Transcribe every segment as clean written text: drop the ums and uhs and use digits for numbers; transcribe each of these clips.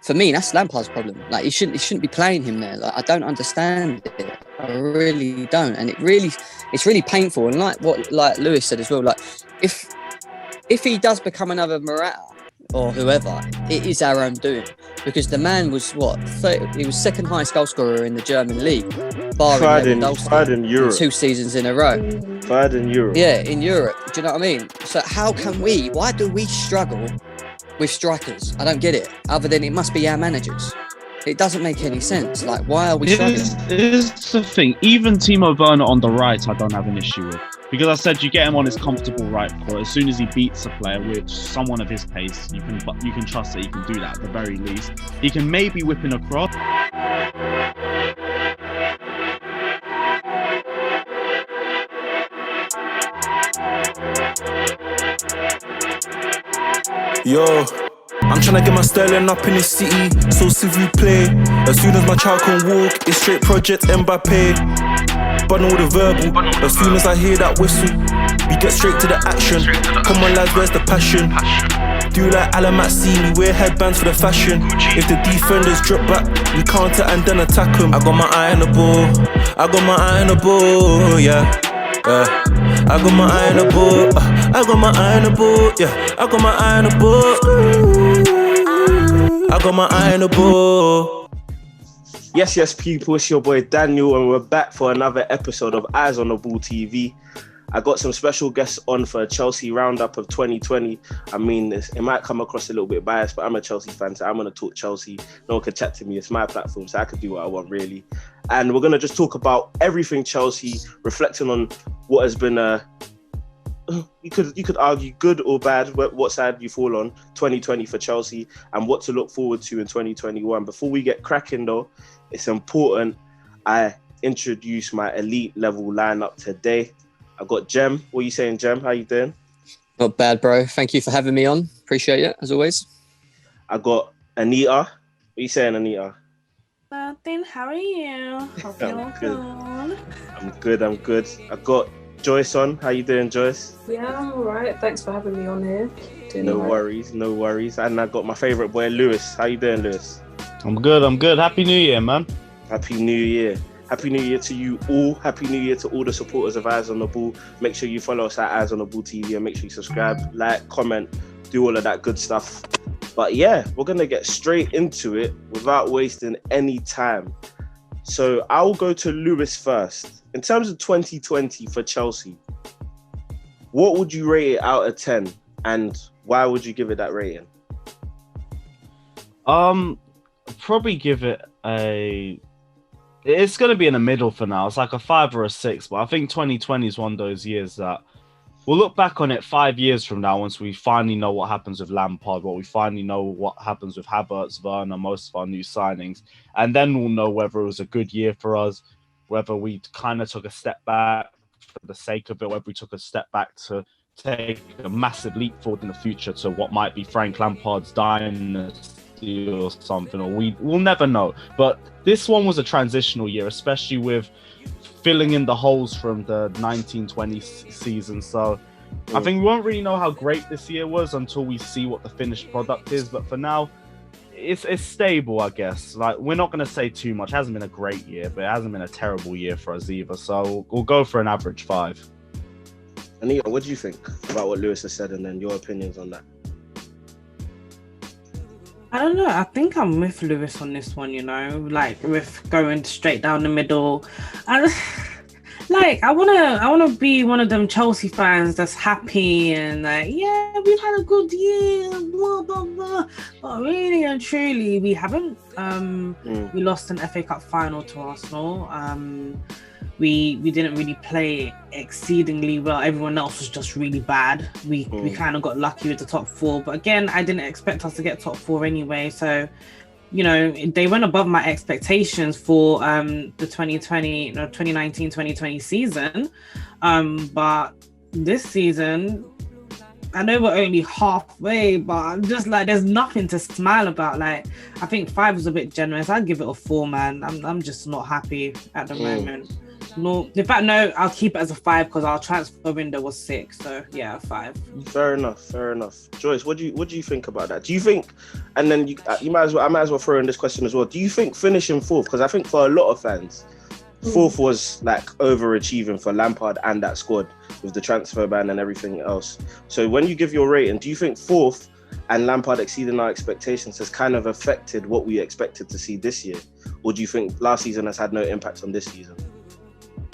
for me, that's Lampard's problem. Like he shouldn't be playing him there. Like I don't understand it. I really don't. And it's really painful. And like Lewis said as well, like if he does become another Morata or whoever, it is our own doing. Because the man was he was second highest goal scorer in the German league, barring Lewandowski, in Europe. 2 seasons in a row. Third in Europe. Yeah, in Europe. Do you know what I mean? So why do we struggle with strikers? I don't get it. Other than it must be our managers. It doesn't make any sense. Like, why are we struggling? Here's the thing. Even Timo Werner on the right, I don't have an issue with. Because I said you get him on his comfortable right foot. As soon as he beats a player with someone of his pace, you can trust that he can do that at the very least. He can maybe whip in a cross. Yo, I'm tryna get my sterling up in the city, so s'il play. As soon as my child can walk, it's straight Project Mbappe. But all the verbal, as soon as I hear that whistle, we get straight to the action. Come on lads, where's the passion? Do like Alan Matsini, wear headbands for the fashion. If the defenders drop back, we counter and then attack them. I got my eye on the ball, I got my eye on the ball, yeah. I got my eye on the ball, I got my eye on the ball, yeah. I got my eye on the ball, I got my eye on the ball. Yes, people, it's your boy Daniel, and we're back for another episode of Eyes on the Ball TV. I got some special guests on for a Chelsea roundup of 2020. I mean, it might come across a little bit biased, but I'm a Chelsea fan, so I'm going to talk Chelsea. No one can chat to me. It's my platform, so I can do what I want, really. And we're going to just talk about everything Chelsea, reflecting on what has been you could argue good or bad, what side you fall on 2020 for Chelsea, and what to look forward to in 2021. Before we get cracking, though, it's important I introduce my elite level lineup today. I got Jem. What are you saying, Jem? How you doing? Not bad, bro. Thank you for having me on. Appreciate it, as always. I got Anita. What are you saying, Anita? Nothing. How are you? Hope you're good. I'm good. I got Joyce on. How you doing, Joyce? Yeah, I'm alright. Thanks for having me on here. No worries. And I got my favourite boy, Lewis. How you doing, Lewis? I'm good. Happy New Year, man. Happy New Year. Happy New Year to you all. Happy New Year to all the supporters of Eyes on the Ball. Make sure you follow us at Eyes on the Ball TV and make sure you subscribe, like, comment, do all of that good stuff. But yeah, we're going to get straight into it without wasting any time. So I'll go to Lewis first. In terms of 2020 for Chelsea, what would you rate it out of 10? And why would you give it that rating? Probably give it it's going to be in the middle for now. It's like a 5 or a 6, but I think 2020 is one of those years that we'll look back on it 5 years from now once we finally know what happens with Lampard, we finally know what happens with Havertz, Werner, most of our new signings. And then we'll know whether it was a good year for us, whether we kind of took a step back for the sake of it, whether we took a step back to take a massive leap forward in the future to what might be Frank Lampard's dynasty or something, or we'll never know. But this one was a transitional year, especially with filling in the holes from the 1920 season. So I think we won't really know how great this year was until we see what the finished product is. But for now, it's stable, I guess. Like, we're not going to say too much. It hasn't been a great year, but it hasn't been a terrible year for us either. So we'll go for an average 5. Anita, what do you think about what Lewis has said, and then your opinions on that? I don't know. I think I'm with Lewis on this one, like with going straight down the middle. I wanna be one of them Chelsea fans that's happy and like, yeah, we've had a good year, blah blah blah. But really and truly, we haven't. We lost an FA Cup final to Arsenal. We didn't really play exceedingly well. Everyone else was just really bad. We kind of got lucky with the top 4. But again, I didn't expect us to get top 4 anyway. So, they went above my expectations for the 2019-2020 season. But this season, I know we're only halfway, but I'm just like, there's nothing to smile about. Like, I think 5 was a bit generous. I'd give it a 4, man. I'm just not happy at the moment. No, in fact, no. I'll keep it as a 5 because our transfer window was 6. So yeah, 5. Fair enough. Joyce, what do you think about that? Do you think, and then I might as well throw in this question as well. Do you think finishing 4th? Because I think for a lot of fans, 4th was like overachieving for Lampard and that squad with the transfer ban and everything else. So when you give your rating, do you think 4th and Lampard exceeding our expectations has kind of affected what we expected to see this year? Or do you think last season has had no impact on this season?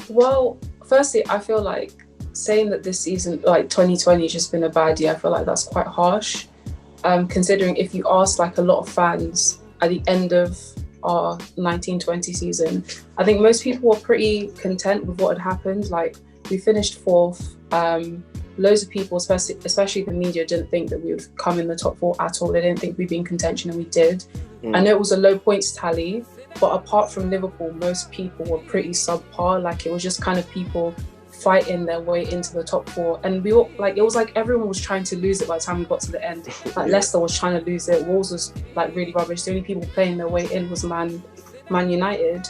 Well, firstly, I feel like saying that this season, like 2020, has just been a bad year. I feel like that's quite harsh. Considering if you ask like a lot of fans at the end of our 1920 season, I think most people were pretty content with what had happened. Like we finished 4th. Loads of people, especially the media, didn't think that we would come in the top 4 at all. They didn't think we'd be in contention, and we did. I know it was a low points tally, but apart from Liverpool, most people were pretty subpar. Like it was just kind of people fighting their way into the top 4, and we all like it was like everyone was trying to lose it by the time we got to the end. Like Leicester was trying to lose it. Wolves was like really rubbish. The only people playing their way in was Man United.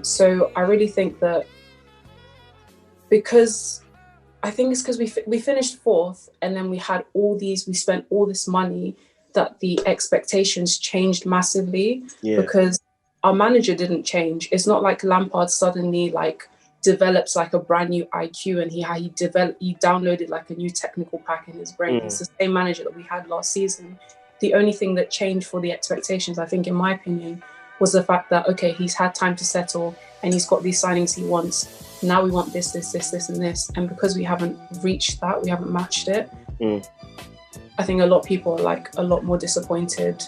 So I really think that because we finished 4th, and then we spent all this money, that the expectations changed massively because our manager didn't change. It's not like Lampard suddenly like develops like a brand new IQ and he downloaded like a new technical pack in his brain. It's the same manager that we had last season. The only thing that changed for the expectations, I think, in my opinion, was the fact that, okay, he's had time to settle and he's got these signings he wants. Now we want this, and this. And because we haven't reached that, we haven't matched it, I think a lot of people are like a lot more disappointed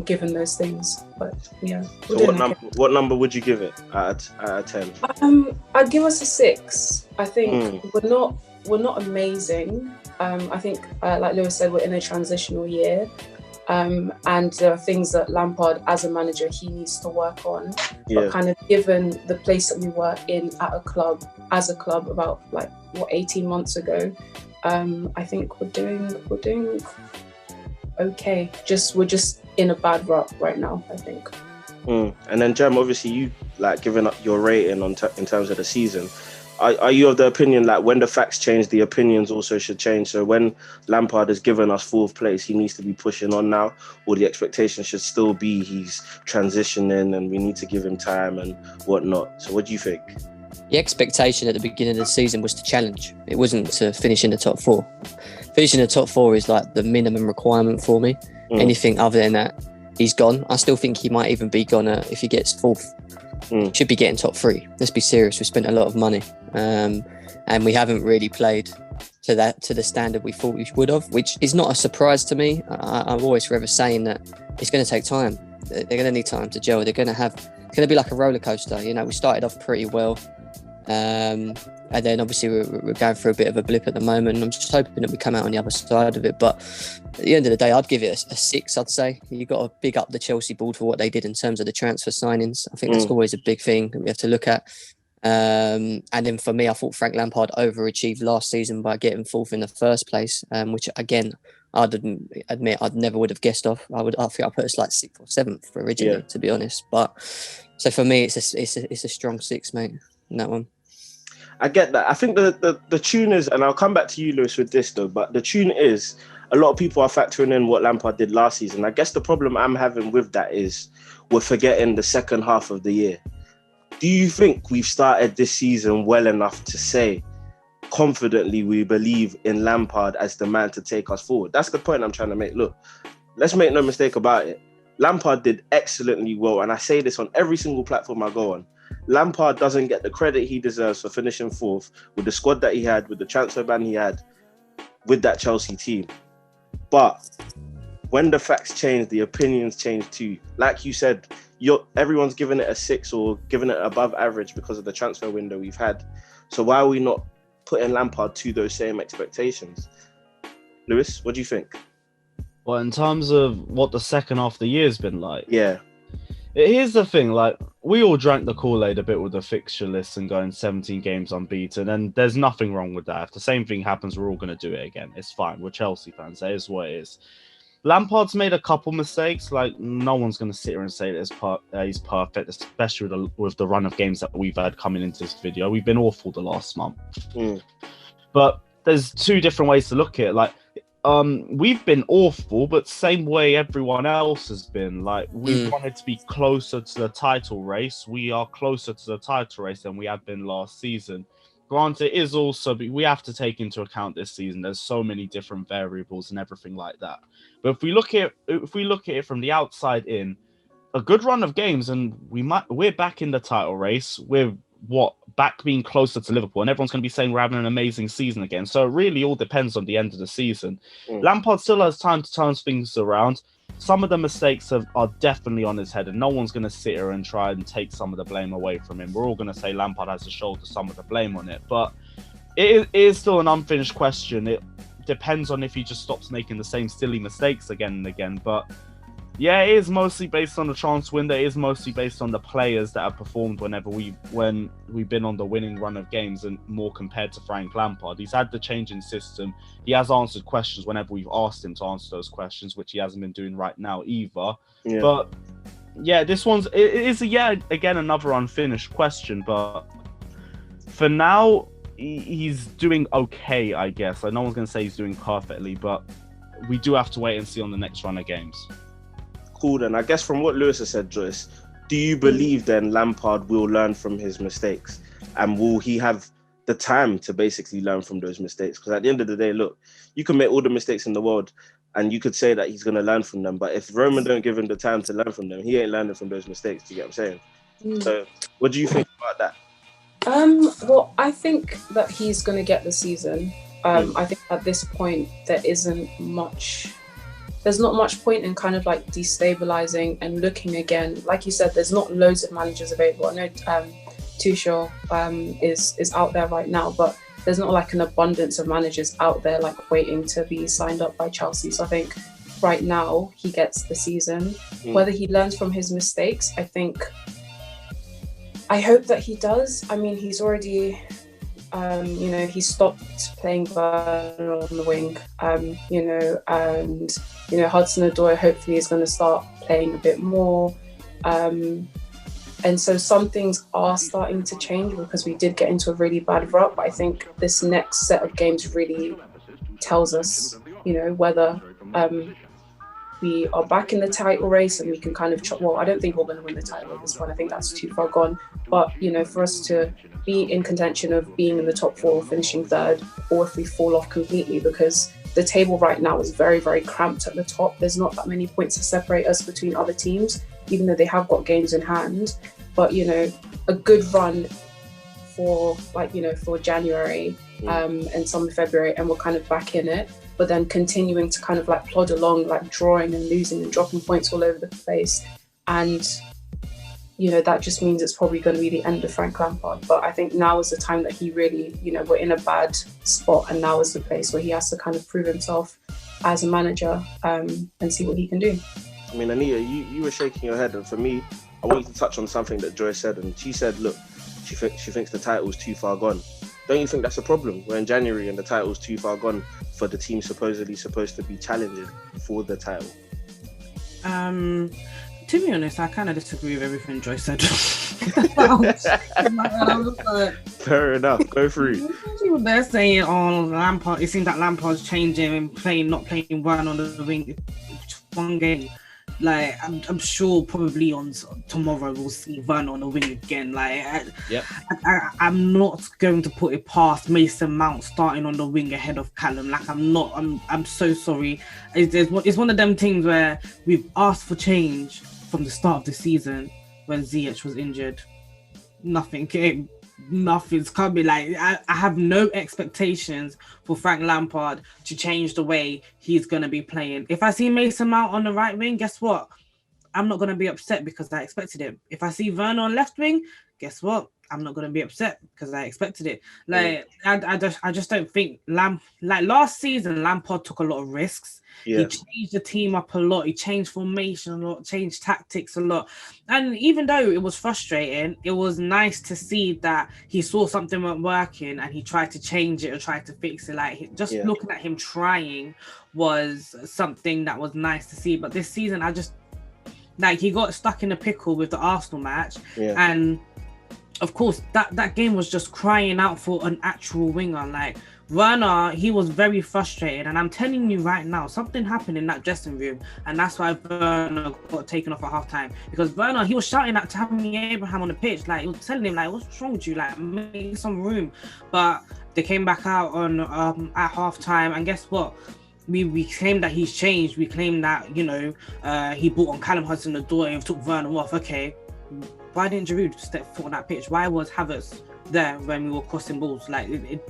given those things. But yeah. So what number would you give it out of 10? I'd give us a 6. I think we're not amazing. I think like Lewis said, we're in a transitional year. And there are things that Lampard, as a manager, he needs to work on. But kind of given the place that we were in as a club about 18 months ago, I think we're doing okay. We're just in a bad rut right now, I think. And then Jem, obviously you giving up your rating in terms of the season. Are you of the opinion that when the facts change, the opinions also should change? So when Lampard has given us 4th place, he needs to be pushing on now, or the expectation should still be he's transitioning and we need to give him time and whatnot? So what do you think? The expectation at the beginning of the season was to challenge. It wasn't to finish in the top 4. Finishing in the top 4 is like the minimum requirement for me. Anything other than that, he's gone. I still think he might even be gone if he gets 4th. Should be getting top 3. Let's be serious. We spent a lot of money, and we haven't really played to the standard we thought we would have, which is not a surprise to me. I'm always forever saying that it's going to take time. They're going to need time to gel. It's going to be like a roller coaster. You know, we started off pretty well, and then obviously we're going through a bit of a blip at the moment. I'm just hoping that we come out on the other side of it. But at the end of the day, I'd give it a 6, I'd say. You've got to big up the Chelsea board for what they did in terms of the transfer signings. I think that's always a big thing that we have to look at. And then for me, I thought Frank Lampard overachieved last season by getting 4th in the first place, which again, I'd admit I'd never would have guessed off. I think I put us like 6th or 7th originally, to be honest. But so for me, it's a strong 6, mate, in that one. I get that. I think the tune is, and I'll come back to you, Lewis, with this though, but the tune is a lot of people are factoring in what Lampard did last season. I guess the problem I'm having with that is we're forgetting the second half of the year. Do you think we've started this season well enough to say confidently we believe in Lampard as the man to take us forward? That's the point I'm trying to make. Look, let's make no mistake about it. Lampard did excellently well, and I say this on every single platform I go on. Lampard doesn't get the credit he deserves for finishing 4th with the squad that he had, with the transfer ban he had, with that Chelsea team. But when the facts change, the opinions change too. Like you said, everyone's giving it a 6 or giving it above average because of the transfer window we've had. So why are we not putting Lampard to those same expectations? Lewis, what do you think? Well, in terms of what the second half of the year's been like. Yeah. Here's the thing, we all drank the Kool-Aid a bit with the fixture list and going 17 games unbeaten, and there's nothing wrong with that. If the same thing happens, we're all going to do it again. It's fine. We're Chelsea fans. That is what it is. Lampard's made a couple mistakes. Like, no one's going to sit here and say that he's perfect, especially with the run of games that we've had coming into this video. We've been awful the last month. But there's two different ways to look at it. Like, we've been awful, but same way everyone else has been. Like, we wanted to be closer to the title race. We are closer to the title race than we have been last season. Granted, it is also, we have to take into account this season. There's so many different variables and everything like that. But if we look at it from the outside in, a good run of games, and we're back in the title race. We're back being closer to Liverpool, and everyone's going to be saying we're having an amazing season again. So it really all depends on the end of the season. Lampard still has time to turn things around. Some of the mistakes are definitely on his head, and no one's going to sit here and try and take some of the blame away from him. We're all going to say Lampard has to shoulder some of the blame on it, but it is still an unfinished question. It depends on if he just stops making the same silly mistakes again and again. But yeah, it is mostly based on the transfer window. It is mostly based on the players that have performed when we've been on the winning run of games, and more compared to Frank Lampard. He's had the change in system. He has answered questions whenever we've asked him to answer those questions, which he hasn't been doing right now either. Yeah. But yeah, it is again another unfinished question. But for now, he's doing okay, I guess. Like, no one's going to say he's doing perfectly, but we do have to wait and see on the next run of games. Cool, then. I guess from what Lewis has said, Joyce, do you believe then Lampard will learn from his mistakes? And will he have the time to basically learn from those mistakes? Because at the end of the day, look, you can make all the mistakes in the world and you could say that he's going to learn from them. But if Roman don't give him the time to learn from them, he ain't learning from those mistakes. Do you get what I'm saying? So what do you think about that? Well, I think that he's going to get the season. I think at this point, there's not much point in kind of like destabilizing and looking again. Like you said, there's not loads of managers available. I know Tuchel is out there right now, but there's not like an abundance of managers out there like waiting to be signed up by Chelsea. So I think right now he gets the season. Whether he learns from his mistakes, I hope that he does. I mean, he's already he stopped playing Werner on the wing, and Hudson-Odoi hopefully is going to start playing a bit more. And so some things are starting to change because we did get into a really bad rut. But I think this next set of games really tells us, whether we are back in the title race and we can kind of, I don't think we're going to win the title at this point. I think that's too far gone. But, for us to be in contention of being in the top four or finishing third, or if we fall off completely, because the table right now is very, very cramped at the top. There's not that many points to separate us between other teams, even though they have got games in hand. But, a good run for January and some February, and we're kind of back in it. But then continuing to kind of like plod along, like drawing and losing and dropping points all over the place. And, that just means it's probably going to be the end of Frank Lampard. But I think now is the time that he really, we're in a bad spot, and now is the place where he has to kind of prove himself as a manager and see what he can do. I mean, Anita, you were shaking your head, and for me, I wanted to touch on something that Joyce said, and she said, look, she thinks the title's too far gone. Don't you think that's a problem? We're in January and the title's too far gone for the team supposedly supposed to be challenging for the title. To be honest, I kind of disagree with everything Joyce said. Fair enough. Go through. They're saying, Lampard. It seems that Lampard's changing and not playing one on the wing. One game. Like, I'm sure probably on tomorrow we'll see Werner on the wing again. Like, I'm not going to put it past Mason Mount starting on the wing ahead of Callum. Like, I'm so sorry. It's one of them things where we've asked for change from the start of the season when Ziyech was injured. Nothing came. Nothing's coming. Like, I have no expectations for Frank Lampard to change the way he's going to be playing. If I see Mason Mount on the right wing, guess what? I'm not going to be upset because I expected it. If I see Werner on left wing, guess what? I'm not going to be upset because I expected it. Like, I just don't think last season, Lampard took a lot of risks. Yeah. He changed the team up a lot. He changed formation a lot, changed tactics a lot. And even though it was frustrating, it was nice to see that he saw something weren't working and he tried to change it or tried to fix it. Like, just looking at him trying was something that was nice to see. But this season, I just, like, he got stuck in a pickle with the Arsenal match. Yeah. And of course, that game was just crying out for an actual winger. Like, Werner, he was very frustrated. And I'm telling you right now, something happened in that dressing room. And that's why Werner got taken off at halftime. Because Werner, he was shouting at Tammy Abraham on the pitch. Like, he was telling him, like, what's wrong with you? Like, make some room. But they came back out on at halftime. And guess what? We claim that he's changed. We claim that, you know, he brought on Callum Hudson-Odoi and took Werner off. Okay. Why didn't Giroud step foot on that pitch? Why was Havertz there when we were crossing balls? Like, the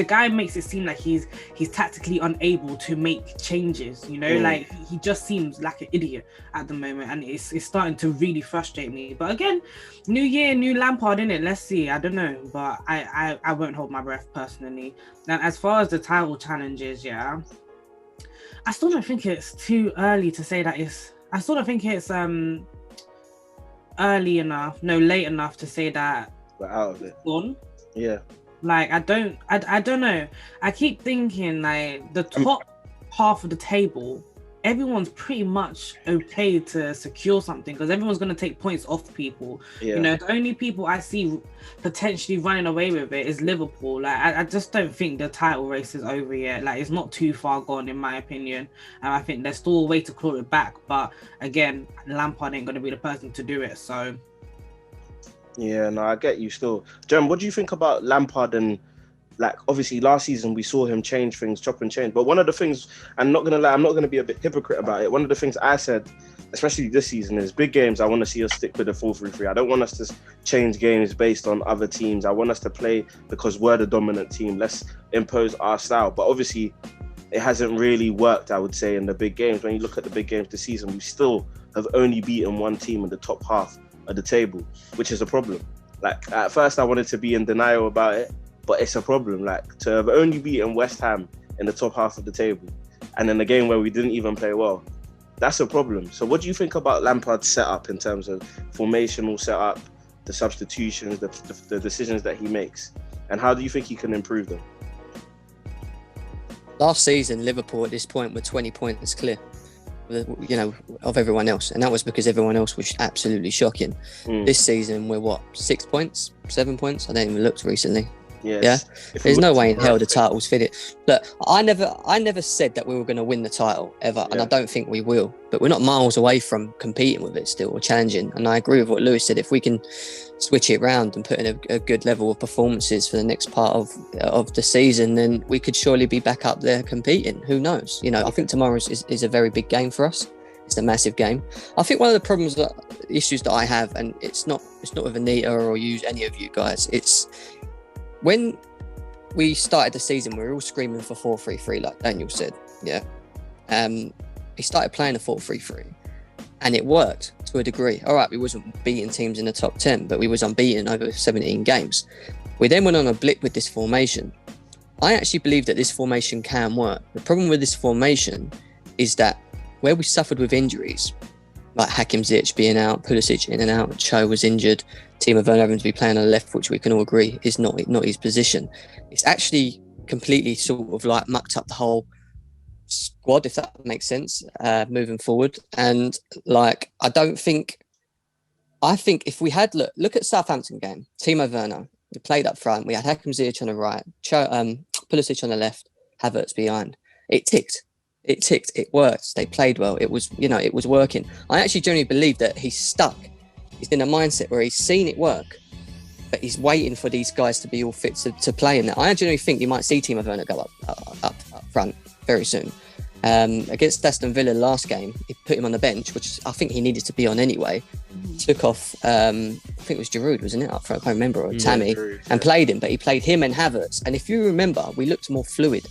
guy makes it seem like he's tactically unable to make changes. You know, like he just seems like an idiot at the moment, and it's starting to really frustrate me. But again, new year, new Lampard, innit? Let's see. I don't know, but I won't hold my breath personally. And as far as the title challenges, I still don't think it's too early to say that it's. I still don't think it's late enough to say that we're out of it. Gone. Yeah. Like, I don't know. I keep thinking, like, the top half of the table, everyone's pretty much okay to secure something because everyone's going to take points off people. Yeah. You know, the only people I see potentially running away with it is Liverpool. Like, I just don't think the title race is over yet. Like, it's not too far gone, in my opinion. And I think there's still a way to claw it back. But again, Lampard ain't going to be the person to do it. So... Yeah, no, I get you still. Jem, what do you think about Lampard? And, like, obviously last season we saw him change things, chop and change. But one of the things, I'm not going to lie, I'm not going to be a bit hypocrite about it. One of the things I said, especially this season, is big games, I want to see us stick with the 4-3-3. I don't want us to change games based on other teams. I want us to play because we're the dominant team. Let's impose our style. But obviously, it hasn't really worked, I would say, in the big games. When you look at the big games this season, we still have only beaten one team in the top half of the table, which is a problem. Like, at first I wanted to be in denial about it, but it's a problem. Like, to have only beaten West Ham in the top half of the table and in a game where we didn't even play well, that's a problem. So what do you think about Lampard's setup in terms of formational setup, the substitutions, the decisions that he makes, and how do you think he can improve them? Last season, Liverpool at this point were 20 points clear, you know, of everyone else, and that was because everyone else was absolutely shocking. This season we're 6 points, 7 points. I don't even looked recently. Yes. Yeah, there's no way in hell the title's fitted. Look, I never said that we were going to win the title ever, and I don't think we will. But we're not miles away from competing with it still, or challenging. And I agree with what Lewis said. If we can switch it around and put in a good level of performances for the next part of the season, then we could surely be back up there competing. Who knows? You know, I think tomorrow is a very big game for us. It's a massive game. I think one of the issues that I have, and it's not with Anita or any of you guys, it's when we started the season, we were all screaming for 4-3-3, like Daniel said. Yeah. He started playing a 4-3-3 and it worked to a degree. All right, we wasn't beating teams in the top 10, but we was unbeaten over 17 games. We then went on a blip with this formation. I actually believe that this formation can work. The problem with this formation is that where we suffered with injuries, like Hakim Ziyech being out, Pulisic in and out, Cho was injured, Timo Werner having to be playing on the left, which we can all agree is not his position. It's actually completely sort of like mucked up the whole squad, if that makes sense, moving forward. And like, I think if we had, look at Southampton game, Timo Werner, we played up front, we had Hakim Ziyech on the right, Pulisic on the left, Havertz behind. It ticked, it worked, they played well, it was working. I actually genuinely believe that he's stuck. He's in a mindset where he's seen it work, but he's waiting for these guys to be all fit to play in that. I genuinely think you might see Timo Werner go up front very soon. Against Aston Villa last game, he put him on the bench, which I think he needed to be on anyway. Took off, I think it was Giroud, wasn't it, up front? I can't remember, or Tammy, Giroud, and played him, but he played him and Havertz. And if you remember, we looked more fluid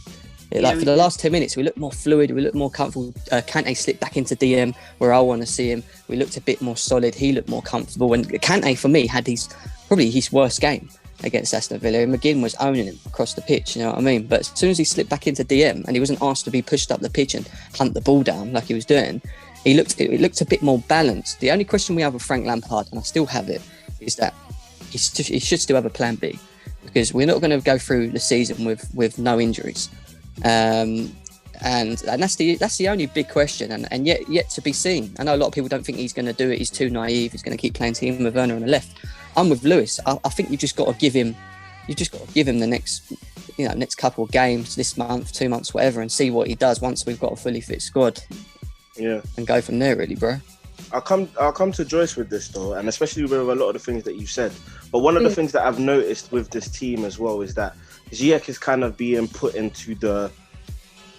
For the last 10 minutes, we looked more fluid, we looked more comfortable. Kante slipped back into DM where I want to see him. We looked a bit more solid. He looked more comfortable. And Kante, for me, had probably his worst game against Aston Villa. And McGinn was owning him across the pitch, you know what I mean? But as soon as he slipped back into DM and he wasn't asked to be pushed up the pitch and hunt the ball down like he was doing, it looked a bit more balanced. The only question we have with Frank Lampard, and I still have it, is that he should still have a plan B, because we're not going to go through the season with no injuries. And that's the only big question, and yet to be seen. I know a lot of people don't think he's going to do it. He's too naive. He's going to keep playing Timo Werner on the left. I'm with Lewis. I think you just got to give him the next couple of games, this month, 2 months, whatever, and see what he does once we've got a fully fit squad. Yeah, and go from there, really, bro. I'll come to Joyce with this though, and especially with a lot of the things that you said. But one of the things that I've noticed with this team as well is that Ziyech is kind of being put into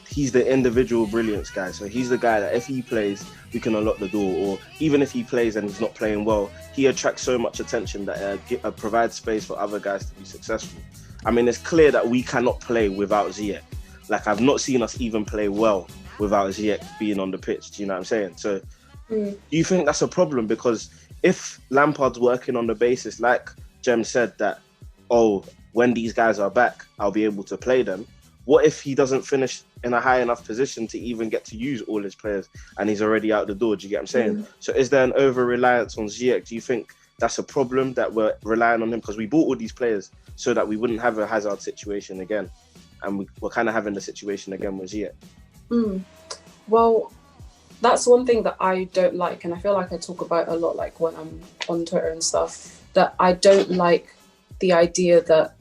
he's the individual brilliance guy. So he's the guy that if he plays, we can unlock the door. Or even if he plays and he's not playing well, he attracts so much attention that provides space for other guys to be successful. I mean, it's clear that we cannot play without Ziyech. Like, I've not seen us even play well without Ziyech being on the pitch. Do you know what I'm saying? So do you think that's a problem? Because if Lampard's working on the basis, like Jem said, that, when these guys are back, I'll be able to play them. What if he doesn't finish in a high enough position to even get to use all his players and he's already out the door? Do you get what I'm saying? So is there an over-reliance on Ziyech? Do you think that's a problem that we're relying on him? Because we bought all these players so that we wouldn't have a Hazard situation again. And we're kind of having the situation again with Ziyech. Well, that's one thing that I don't like, and I feel like I talk about a lot, like when I'm on Twitter and stuff, that I don't like the idea that,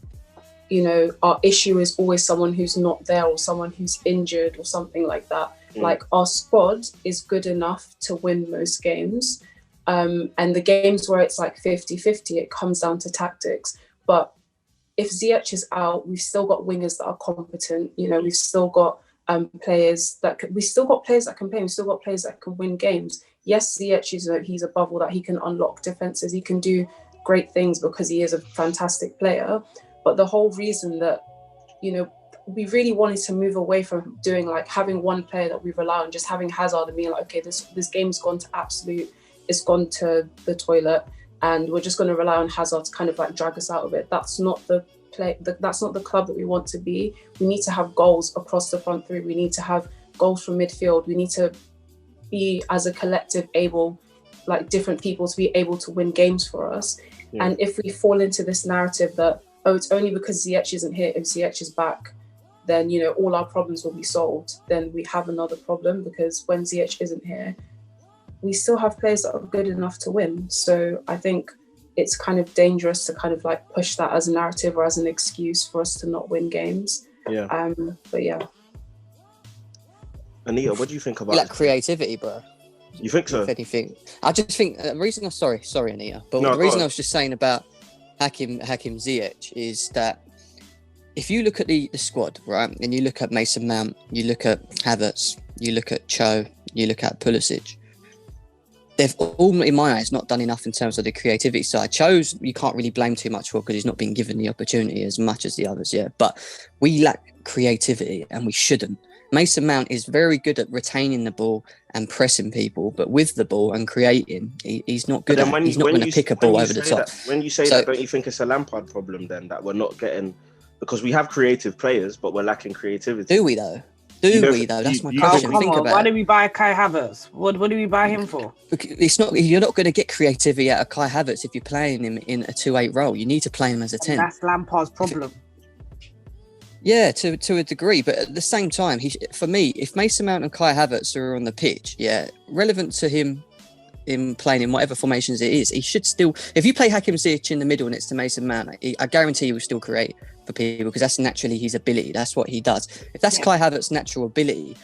you know, our issue is always someone who's not there or someone who's injured or something like that. Like, our squad is good enough to win most games. And the games where it's like 50-50, it comes down to tactics. But if Ziyech is out, we've still got wingers that are competent. You know, we've still got players that can play. We've still got players that can win games. Yes, Ziyech he's above all that. He can unlock defenses. He can do great things because he is a fantastic player. But the whole reason that, you know, we really wanted to move away from doing like having one player that we rely on, just having Hazard and being like, okay, this game's gone to it's gone to the toilet, and we're just going to rely on Hazard to kind of like drag us out of it. That's not that's not the club that we want to be. We need to have goals across the front three. We need to have goals from midfield. We need to be, as a collective, able, like different people, to be able to win games for us. Yeah. And if we fall into this narrative that, it's only because Ziyech isn't here, if Ziyech is back, then, you know, all our problems will be solved, then we have another problem, because when Ziyech isn't here, we still have players that are good enough to win. So I think it's kind of dangerous to kind of like push that as a narrative or as an excuse for us to not win games. Yeah. But yeah. Anita, what do you think about that creativity, bro? You think so? If anything, I just think the reason. Sorry, Anita, but the reason I was just saying about Hakim Ziyech is that if you look at the squad, right, and you look at Mason Mount, you look at Havertz, you look at Cho, you look at Pulisic, they've all, in my eyes, not done enough in terms of the creativity side. Cho's you can't really blame too much for because he's not been given the opportunity as much as the others, yeah. But we lack creativity and we shouldn't. Mason Mount is very good at retaining the ball and pressing people, but with the ball and creating, he's not good at. He's not going to pick a ball over the top. When you say that, don't you think it's a Lampard problem then, that we're not getting, because we have creative players, but we're lacking creativity? Do we though? That's my question. Think about why did we buy Kai Havertz? What did we buy him for? It's not. You're not going to get creativity out of Kai Havertz if you're playing him in a 2-8 role. You need to play him as a 10. That's Lampard's problem. Yeah, to a degree, but at the same time, for me, if Mason Mount and Kai Havertz are on the pitch, yeah, relevant to him in playing in whatever formations it is, he should still. If you play Hakim Ziyech in the middle next to Mason Mount, I guarantee he will still create for people because that's naturally his ability. That's what he does. If that's Kai Havertz's natural ability,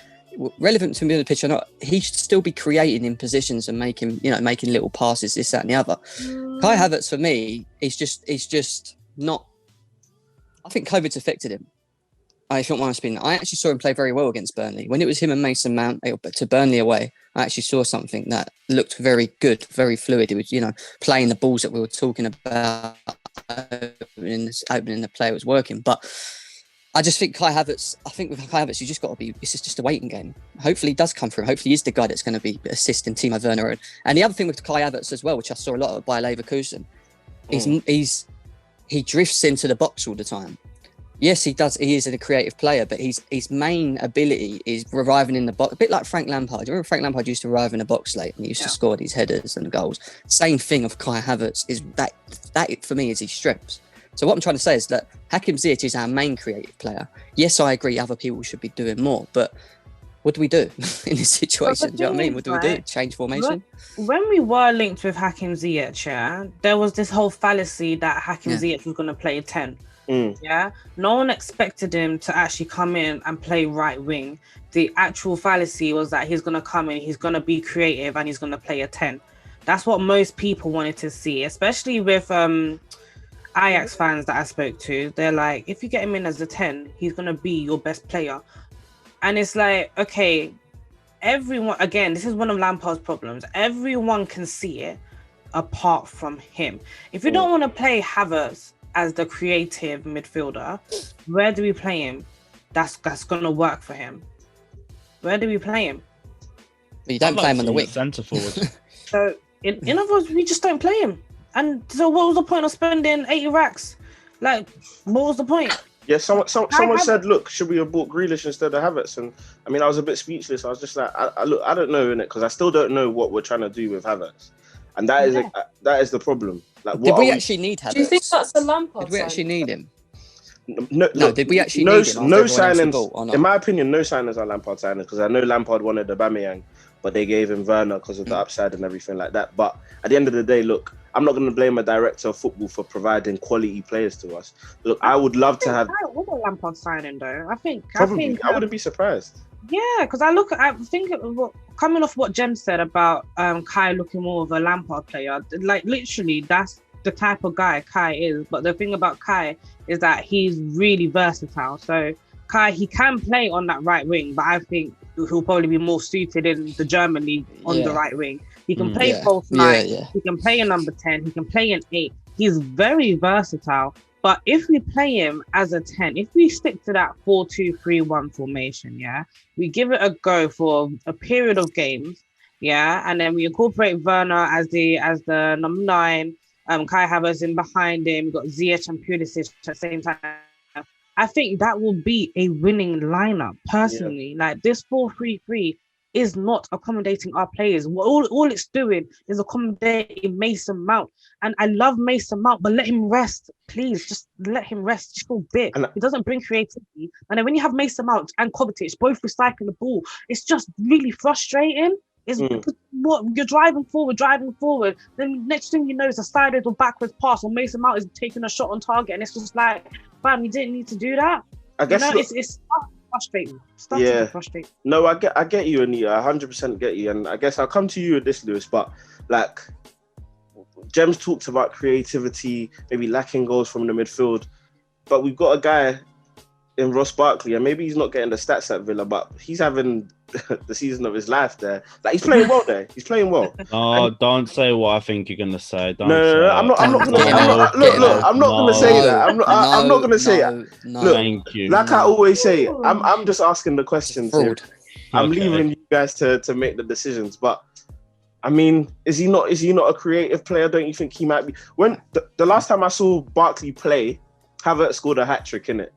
relevant to him on the pitch or not, he should still be creating in positions and making little passes, this, that, and the other. Kai Havertz for me is just not. I think COVID's affected him. If you want my opinion, I actually saw him play very well against Burnley. When it was him and Mason Mount to Burnley away, I actually saw something that looked very good, very fluid. It was, playing the balls that we were talking about, opening the play was working. But I just think Kai Havertz. I think with Kai Havertz, you just got to be. It's just a waiting game. Hopefully, he does come through. Hopefully, he's the guy that's going to be assisting Timo Werner. And the other thing with Kai Havertz as well, which I saw a lot of by Leverkusen, he drifts into the box all the time. Yes, he does. He is a creative player, but his main ability is arriving in the box. A bit like Frank Lampard. You remember Frank Lampard used to arrive in the box late and he used to score these headers and goals. Same thing of Kai Havertz is that for me is his strengths. So what I'm trying to say is that Hakim Ziyech is our main creative player. Yes, I agree other people should be doing more, but what do we do in this situation? Do you know what I mean? What do we do? Change formation? When we were linked with Hakim Ziyech, there was this whole fallacy that Hakim Ziyech was going to play 10. Yeah, no one expected him to actually come in and play right wing. The actual fallacy was that he's going to come in, he's going to be creative, and he's going to play a 10. That's what most people wanted to see, especially with Ajax fans that I spoke to. They're like, if you get him in as a 10, he's going to be your best player. And it's like, okay, everyone, again, this is one of Lampard's problems. Everyone can see it apart from him. If you don't want to play Havertz as the creative midfielder, where do we play him? That's going to work for him. Where do we play him? But you don't play him on the wing. Centre forward. So, in other words, we just don't play him. And so what was the point of spending 80 racks? Like, what was the point? Yeah, someone said, look, should we have bought Grealish instead of Havertz? And I mean, I was a bit speechless. I was just like, I don't know, innit? Because I still don't know what we're trying to do with Havertz. And that is the problem. Like, did we actually need Havertz? Do you think that's the Lampard? Did we actually need him? No, did we actually need him? No signings. In my opinion, no signings are Lampard signings, because I know Lampard wanted Aubameyang, but they gave him Werner because of the upside and everything like that. But at the end of the day, look, I'm not going to blame a director of football for providing quality players to us. Look, I would love to have. What a Lampard signing, though. I think. I wouldn't be surprised. Yeah, because I think coming off what Jem said about Kai looking more of a Lampard player, like literally that's the type of guy Kai is. But the thing about Kai is that he's really versatile. So Kai, he can play on that right wing, but I think he'll probably be more suited in the German league on the right wing. He can play both 9. He can play a number 10. He can play an 8. He's very versatile. But if we play him as a 10, if we stick to that 4-2-3-1 formation, we give it a go for a period of games, and then we incorporate Werner as the number 9, Kai Havertz in behind him, we've got Ziyech and Pulisic at the same time. I think that will be a winning lineup, personally. Like, this 4-3-3 is not accommodating our players. All it's doing is accommodating Mason Mount. And I love Mason Mount, but let him rest. Please, just let him rest just for a bit. He doesn't bring creativity. And then when you have Mason Mount and Kovacic both recycling the ball, it's just really frustrating. It's what you're driving forward. Then next thing you know, it's a sided or backwards pass, or Mason Mount is taking a shot on target, and it's just like, fam, you didn't need to do that. I guess it's frustrating. Starting to frustrate. No, I get you, Anita. 100% get you, and I guess I'll come to you with this, Lewis. But like, Jem's talked about creativity, maybe lacking goals from the midfield, but we've got a guy in Ross Barkley, and maybe he's not getting the stats at Villa, but he's having the season of his life there. Like, he's playing well there. He's playing well. Oh, don't say what I think you're gonna say. No, I'm not gonna say that. I'm not gonna say that. Look, thank you. Like I always say, I'm just asking the questions here. I'm leaving you guys to make the decisions. But I mean, is he not a creative player? Don't you think he might be? When the last time I saw Barkley play, Havertz scored a hat-trick, innit?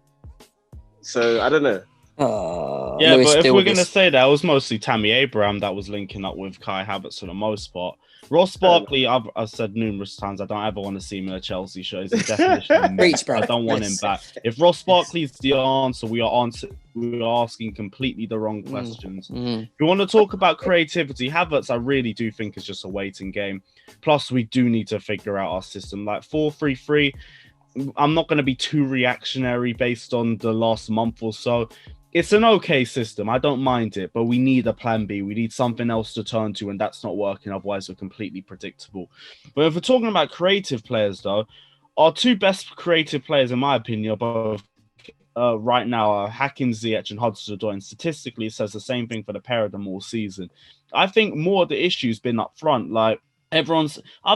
So I don't know. Lewis, but if we're going to say that, it was mostly Tammy Abraham that was linking up with Kai Havertz for the most part. Ross Barkley, I've said numerous times, I don't ever want to see him in a Chelsea shirt. He's a definition. I don't want him back. If Ross Barkley's the answer, we are asking completely the wrong questions. If you want to talk about creativity, Havertz, I really do think is just a waiting game. Plus, we do need to figure out our system. Like 4-3-3, I'm not going to be too reactionary based on the last month or so. It's an okay system. I don't mind it, but we need a plan B. We need something else to turn to, and that's not working. Otherwise, we're completely predictable. But if we're talking about creative players, though, our two best creative players, in my opinion, are both right now are Hakim Ziyech and Hudson-Odoi. And statistically, it says the same thing for the pair of them all season. I think more of the issue's been up front. Like, I've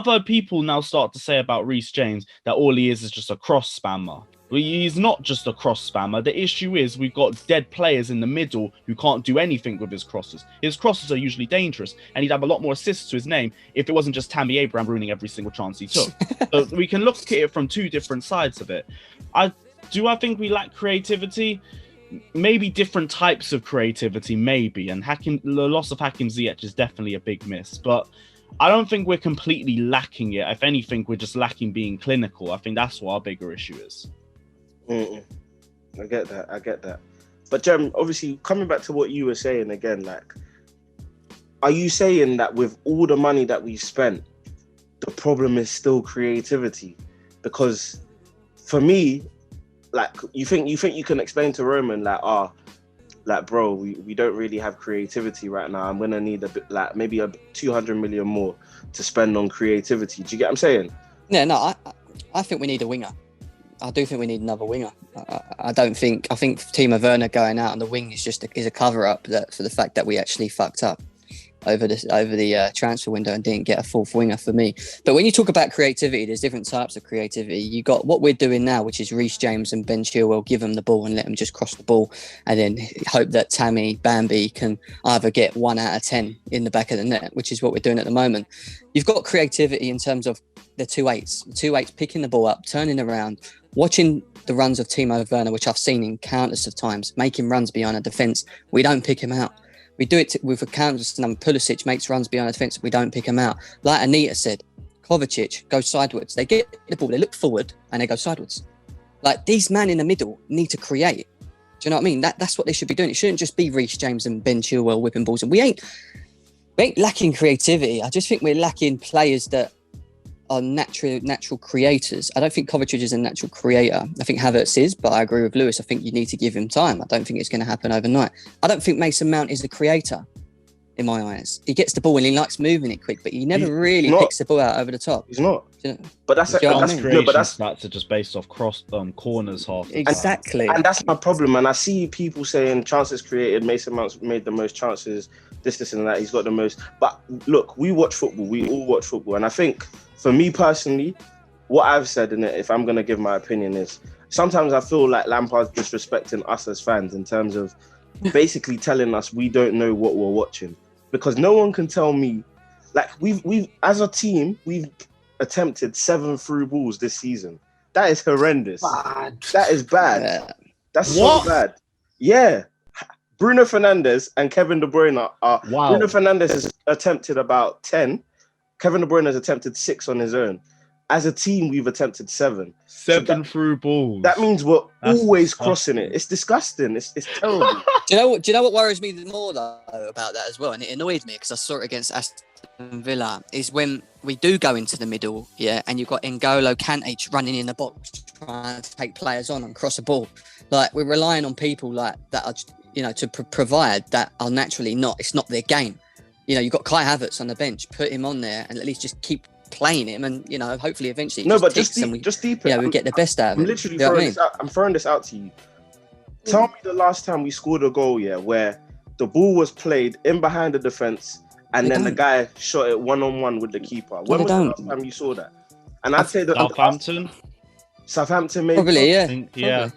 heard people now start to say about Reece James that all he is just a cross spammer. He's not just a cross spammer. The issue is we've got dead players in the middle who can't do anything with his crosses. His crosses are usually dangerous, and he'd have a lot more assists to his name if it wasn't just Tammy Abraham ruining every single chance he took. So we can look at it from two different sides of it. I think we lack creativity? Maybe different types of creativity, maybe. And the loss of Hakim Ziyech is definitely a big miss. But I don't think we're completely lacking it. If anything, we're just lacking being clinical. I think that's what our bigger issue is. I get that. But Jem, obviously, coming back to what you were saying again, like, are you saying that with all the money that we've spent, the problem is still creativity? Because for me, like, you think you can explain to Roman, like, bro, we don't really have creativity right now. I'm gonna need a bit, like, maybe a 200 million more to spend on creativity. Do you get what I'm saying? Yeah, no, I think we need a winger. I do think we need another winger. I think Timo Werner going out on the wing is just a cover up for the fact that we actually fucked up over the transfer window and didn't get a fourth winger for me. But when you talk about creativity, there's different types of creativity. You got what we're doing now, which is Reece James and Ben Chilwell, give them the ball and let them just cross the ball, and then hope that Tammy Bambi can either get 1 out of 10 in the back of the net, which is what we're doing at the moment. You've got creativity in terms of the 2-8s picking the ball up, turning around, watching the runs of Timo Werner, which I've seen in countless of times, making runs behind a defence. We don't pick him out. We do it with a countless number. Pulisic makes runs behind the defence. We don't pick him out. Like Anita said, Kovacic goes sideways. They get the ball, they look forward, and they go sideways. Like, these men in the middle need to create. Do you know what I mean? That's what they should be doing. It shouldn't just be Reece James and Ben Chilwell whipping balls. And we ain't lacking creativity. I just think we're lacking players that are natural creators. I don't think Kovacic is a natural creator. I think Havertz is, but I agree with Lewis. I think you need to give him time. I don't think it's going to happen overnight. I don't think Mason Mount is a creator, in my eyes. He gets the ball and he likes moving it quick, but he never really picks the ball out over the top. He's not. You know? But that's stats are just based off corners half. Exactly. And that's my problem. And I see people saying chances created, Mason Mount's made the most chances, this and that. He's got the most. But look, we watch football. We all watch football. And I think, for me personally, what I've said in it, if I'm going to give my opinion, is sometimes I feel like Lampard's disrespecting us as fans in terms of basically telling us we don't know what we're watching. Because no one can tell me, like, we've as a team, we've attempted 7 through balls this season. That is horrendous. Bad. That is bad. Yeah. That's so bad. Yeah. Bruno Fernandes and Kevin De Bruyne are Wow. Bruno Fernandes has attempted about 10. Kevin De Bruyne has attempted 6 on his own. As a team, we've attempted 7. 7 through balls. That means we're always crossing it. It's disgusting. It's terrible. Do you know what worries me more though about that as well? And it annoyed me because I saw it against Aston Villa, is when we do go into the middle, and you've got N'Golo Kante running in the box trying to take players on and cross a ball. Like, we're relying on people like that are, to provide that are naturally not. It's not their game. You've got Kai Havertz on the bench. Put him on there and at least just keep playing him, and hopefully eventually just deep it. we get the best out of I'm him. literally throwing this out. I'm throwing this out to you. Tell me the last time we scored a goal, where the ball was played in behind the defense and then the guy shot it 1-on-1 with the keeper. When was the last time you saw that? And I'd say that Southampton maybe. Probably, yeah. Yeah.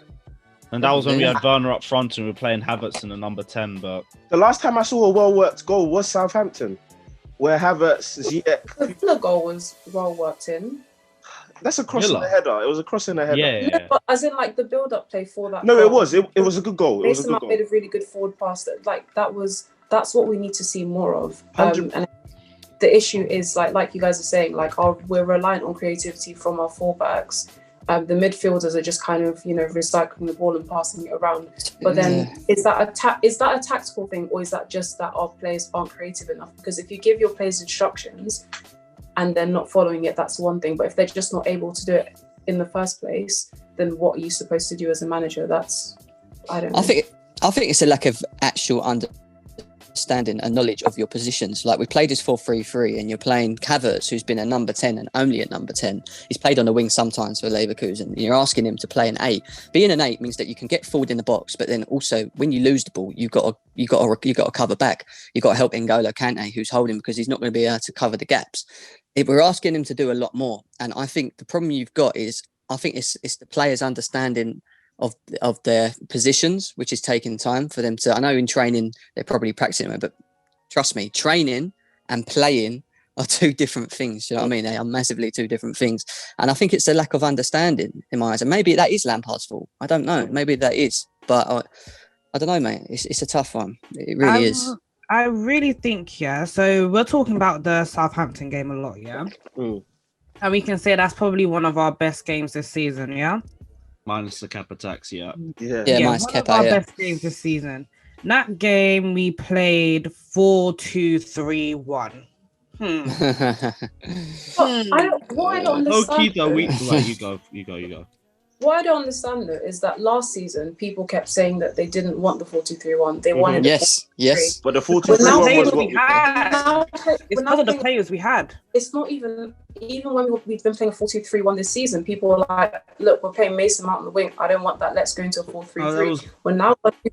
And that was when we had Werner up front and we were playing Havertz in the number 10. But the last time I saw a well-worked goal was Southampton, where Havertz, Ziyech... The Villa goal was well-worked in. That's a cross in the header. It was a cross in the header. Yeah. No, but as in, like, the build-up play for that No, goal, it was. It was a good goal. It was a good goal. Made a really good forward pass. That's what we need to see more of. And the issue is, like you guys are saying, we're reliant on creativity from our fullbacks. The midfielders are just kind of, recycling the ball and passing it around. But then, is that a tactical thing, or is that just that our players aren't creative enough? Because if you give your players instructions and they're not following it, that's one thing. But if they're just not able to do it in the first place, then what are you supposed to do as a manager? I don't know. I think it's a lack of actual understanding and knowledge of your positions. Like, we played as 4-3-3 and you're playing Havertz, who's been a number 10 and only a number 10. He's played on the wing sometimes for Leverkusen. You're asking him to play an 8. Being an 8 means that you can get forward in the box, but then also when you lose the ball, you got to cover back. You've got to help N'Golo Kante, who's holding, because he's not going to be able to cover the gaps. We're asking him to do a lot more. And I think the problem you've got is I think it's the players' understanding of their positions, which is taking time for them to. I know in training they're probably practicing it, but trust me, training and playing are two different things. You know what I mean? They are massively two different things, and I think it's a lack of understanding in my eyes. And maybe that is Lampard's fault. I don't know. Maybe that is, but I don't know, mate. It's a tough one. It really is. I really think, yeah. So we're talking about the Southampton game a lot, yeah. And we can say that's probably one of our best games this season, yeah. Minus the cap attacks, yeah. Minus one Kepa, of our best games this season. In that game we played 4-2-3-1. What I don't understand. You go. What I don't understand though is that last season people kept saying that they didn't want the 4-2-3-1. They wanted yes. But the 4-2-3-1 was what we had. It's because of the players we had. It's not even when we've been playing 4-2-3-1 this season. People are like, "Look, we're playing Mason Mount on the wing. I don't want that. Let's go into a 4-3-3." We've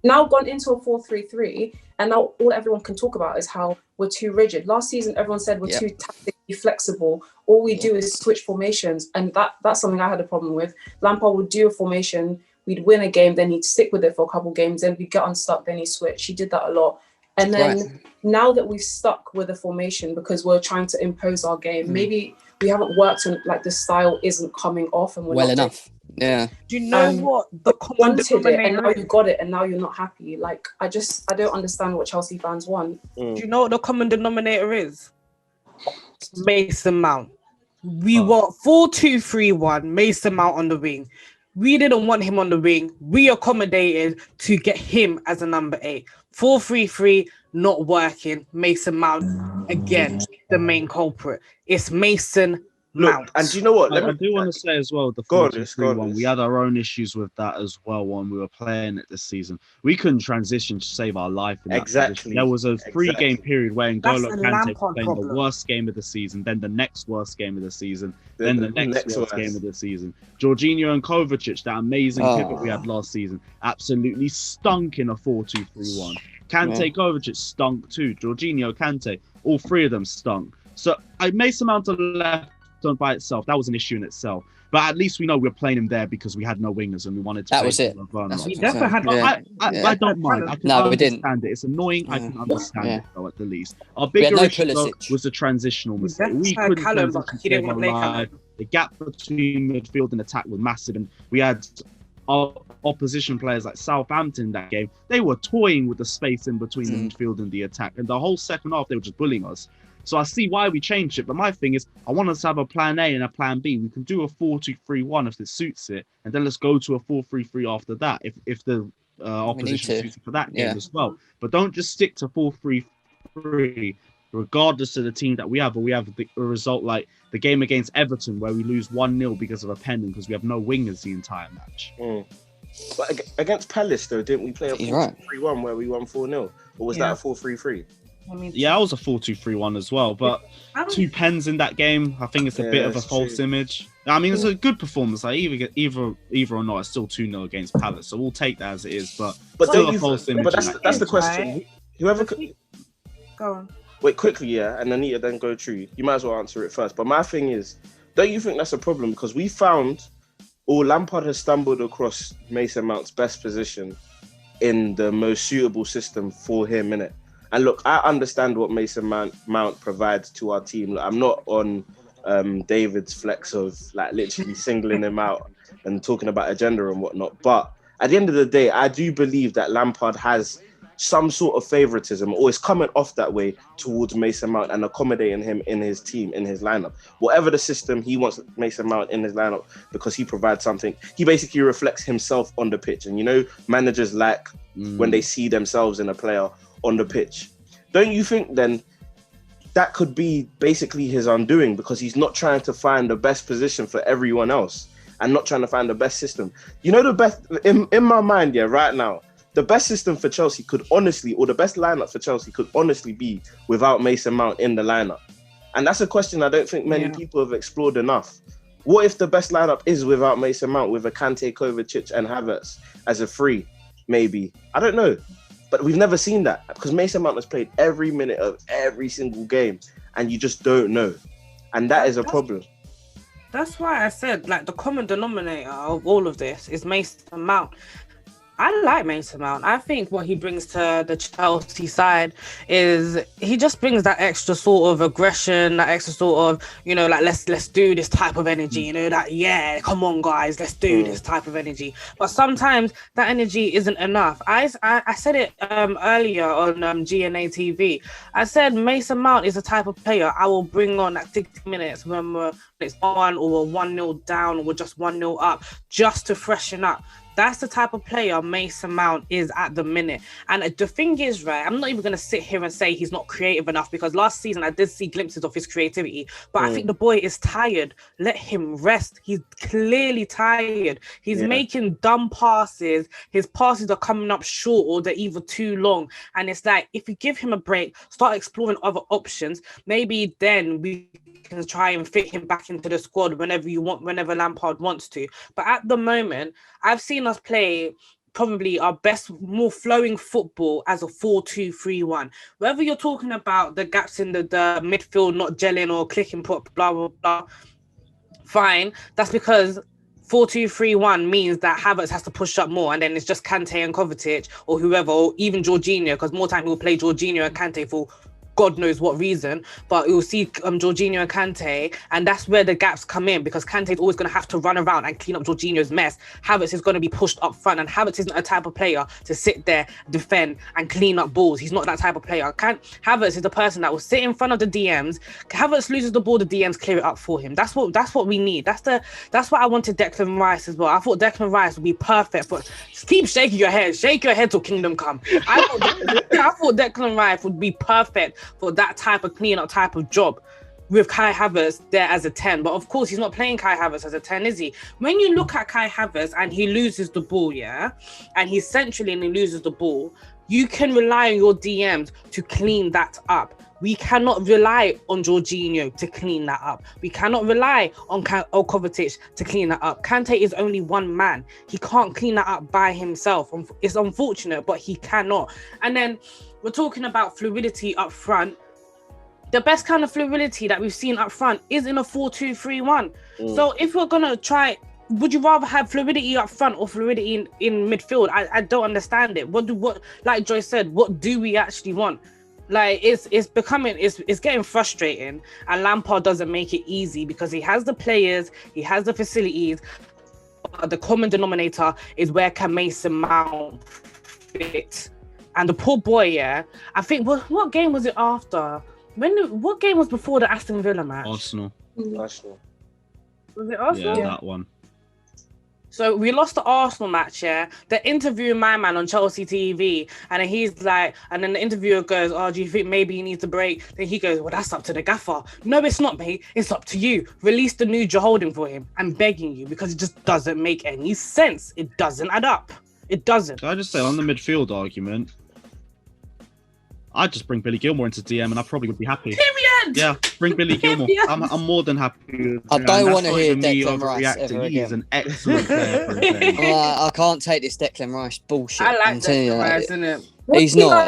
now gone into a 4-3-3, and now all everyone can talk about is how we're too rigid. Last season, everyone said we're too tactically flexible. All we do is switch formations, and that's something I had a problem with. Lampard would do a formation, we'd win a game, then he'd stick with it for a couple of games, then we'd get unstuck, then he'd switch. He did that a lot. And then now that we've stuck with a formation because we're trying to impose our game, maybe we haven't worked on, like, the style isn't coming off and we're well not enough. Yeah. Do you know what the common wanted it, and now denominator you got it, and now you're not happy? Like, I don't understand what Chelsea fans want. Do you know what the common denominator is? Mason Mount. We want 4-2-3-1, Mason Mount on the wing. We didn't want him on the wing. We accommodated to get him as a number 8. 4-3-3 not working. Mason Mount again, the main culprit. It's Mason Mount. And do you know what? I do want to say as well, the 4-2-3-1, we had our own issues with that as well when we were playing it this season. We couldn't transition to save our life. In that position. There was a 3-game period where N'Golo Kante was playing the worst game of the season, then the next worst game of the season, then the next worst game of the season. Jorginho and Kovacic, that amazing pivot we had last season, absolutely stunk in a 4-2-3-1. Kante, Kovacic stunk too. Jorginho, Kante, all three of them stunk. So Mason Mount on the left on by itself, that was an issue in itself. But at least we know we're playing him there because we had no wingers and we wanted to. That was it. We definitely had. I don't mind. I can understand it. It's annoying. I can understand it though, at the least. Our bigger issue was the transitional mistake. We couldn't transition our life. The gap between midfield and attack was massive, and we had our opposition players like Southampton in that game. They were toying with the space in between the midfield and the attack, and the whole second half they were just bullying us. So I see why we changed it, but my thing is, I want us to have a plan A and a plan B. We can do a 4-2-3-1 if it suits it, and then let's go to a 4-3-3 after that if the opposition suits it for that game as well. But don't just stick to 4-3-3, regardless of the team that we have. Or we have a result like the game against Everton where we lose 1-0 because of a pen because we have no wingers the entire match. But against Palace, though, didn't we play a 4-3-1 where we won 4-0? Or was that a 4-3-3? I mean, yeah, I was a 4-2-3-1 as well, but 2 pens in that game. I think it's a bit of a false image. I mean, it's a good performance. Like either or not, it's still 2-0 against Palace, so we'll take that as it is. But still a false image. But that's the question. Right? Whoever go on. Wait, quickly, and Anita, then go through. You might as well answer it first. But my thing is, don't you think that's a problem? Because we found, Lampard has stumbled across Mason Mount's best position in the most suitable system for him, innit? And look, I understand what Mason Mount provides to our team. Like, I'm not on David's flex of like literally singling him out and talking about agenda and whatnot. But at the end of the day, I do believe that Lampard has some sort of favoritism or is coming off that way towards Mason Mount and accommodating him in his team, in his lineup. Whatever the system, he wants Mason Mount in his lineup because he provides something. He basically reflects himself on the pitch. And, you know, managers like when they see themselves in a player on the pitch. Don't you think then that could be basically his undoing because he's not trying to find the best position for everyone else and not trying to find the best system? You know, the best in my mind, right now, the best system for Chelsea could honestly, or the best lineup for Chelsea could honestly be without Mason Mount in the lineup. And that's a question I don't think many people have explored enough. What if the best lineup is without Mason Mount, with a Kante, Kovacic and Havertz as a free, maybe? I don't know. But we've never seen that because Mason Mount has played every minute of every single game and you just don't know. And that is a problem. That's why I said, like, the common denominator of all of this is Mason Mount. I like Mason Mount. I think what he brings to the Chelsea side is he just brings that extra sort of aggression, that extra sort of, you know, like let's do this type of energy, you know, that yeah, come on guys, let's do this type of energy. But sometimes that energy isn't enough. I said it earlier on GNA TV. I said Mason Mount is the type of player I will bring on at 60 minutes when it's 1 or 1-0 down or we're just 1-0 up, just to freshen up. That's the type of player Mason Mount is at the minute. And the thing is, right, I'm not even going to sit here and say he's not creative enough, because last season I did see glimpses of his creativity, but I think the boy is tired. Let him rest. He's clearly tired. He's making dumb passes. His passes are coming up short or they're either too long. And it's like, if you give him a break, start exploring other options, maybe then we can try and fit him back into the squad whenever Lampard wants to. But at the moment, I've seen us play probably our best, more flowing football as a 4-2-3-1. Whether you're talking about the gaps in the midfield not gelling or clicking, blah, blah, blah, fine. That's because 4-2-3-1 means that Havertz has to push up more, and then it's just Kante and Kovacic or whoever, or even Jorginho, because more time we'll play Jorginho and Kante for God knows what reason, but you'll see Jorginho and Kante, and that's where the gaps come in, because Kante is always going to have to run around and clean up Jorginho's mess. Havertz is going to be pushed up front, and Havertz isn't a type of player to sit there, defend, and clean up balls. He's not that type of player. Havertz is the person that will sit in front of the DMs. Havertz loses the ball, the DMs clear it up for him. That's what we need. That's why I wanted Declan Rice as well. I thought Declan Rice would be perfect, but keep shaking your head. Shake your head till kingdom come. I thought Declan Rice would be perfect for that type of clean-up type of job with Kai Havertz there as a 10. But of course, he's not playing Kai Havertz as a 10, is he? When you look at Kai Havertz and he loses the ball, and he's centrally and he loses the ball, you can rely on your DMs to clean that up. We cannot rely on Jorginho to clean that up. We cannot rely on Kovacic to clean that up. Kante is only one man. He can't clean that up by himself. It's unfortunate, but he cannot. And then we're talking about fluidity up front. The best kind of fluidity that we've seen up front is in a 4-2-3-1. So if we're going to try, would you rather have fluidity up front or fluidity in midfield? I don't understand it. What like Joy said, what do we actually want? Like, it's getting frustrating, and Lampard doesn't make it easy because he has the players, he has the facilities. The common denominator is where can Mason Mount fit? And the poor boy, I think, what game was it after? What game was before the Aston Villa match? Arsenal. Was it Arsenal? Yeah, that one. So we lost the Arsenal match, They're interviewing my man on Chelsea TV, and then he's like, and then the interviewer goes, "Oh, do you think maybe he needs a break?" Then he goes, "Well, that's up to the gaffer." No, it's not, mate. It's up to you. Release the nude you're holding for him. I'm begging you, because it just doesn't make any sense. It doesn't add up. It doesn't. Can I just say, on the midfield argument, I'd just bring Billy Gilmore into DM and I probably would be happy. Period! Yeah, bring Billy Gilmore. I'm more than happy. I don't want to hear Declan Rice ever again. He's an excellent player for a game. I can't take this Declan Rice bullshit. I like Declan Rice, innit? He's not.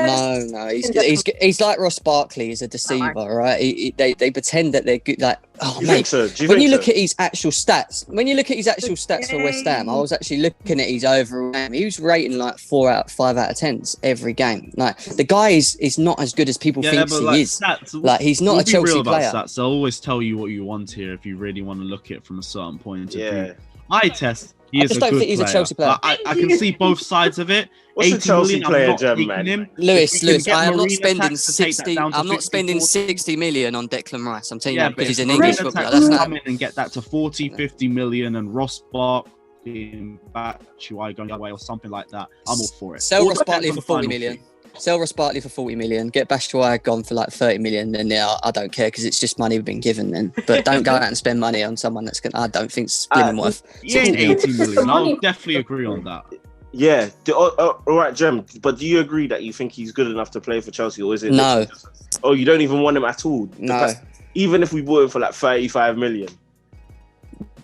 No. He's like Ross Barkley. He's a deceiver, right? They pretend that they're good. Like, oh mate, when you look at his actual stats, for West Ham, I was actually looking at his overall game. He was rating like 5 out of 10s every game. Like, the guy is not as good as people think he is. Stats, like, he's not a Chelsea player. Stats. They'll always tell you what you want here if you really want to look at it from a certain point of view. Eye test. I just don't think he's a Chelsea player. I can see both sides of it. What's a Chelsea player, Gem, man? Lewis, I am not spending 60. I'm not spending 60 million on Declan Rice. I'm telling you, because he's an English footballer. That's not. Come in and get that to 40, 50 million, and Ross Barkley back Batshuayi going away or something like that. I'm all for it. Sell Ross Barkley for 40 million. Sell Ross Barkley for 40 million. Get Batshuayi gone for like 30 million. Then I don't care, because it's just money we've been given. Then, but don't go out and spend money on someone that's I don't think splitting worth. Yeah, 80 million. I'll definitely agree on that. Yeah. All right, Jem. But do you agree that you think he's good enough to play for Chelsea, or is it? No. Oh, you don't even want him at all? No. Even if we bought him for like 35 million.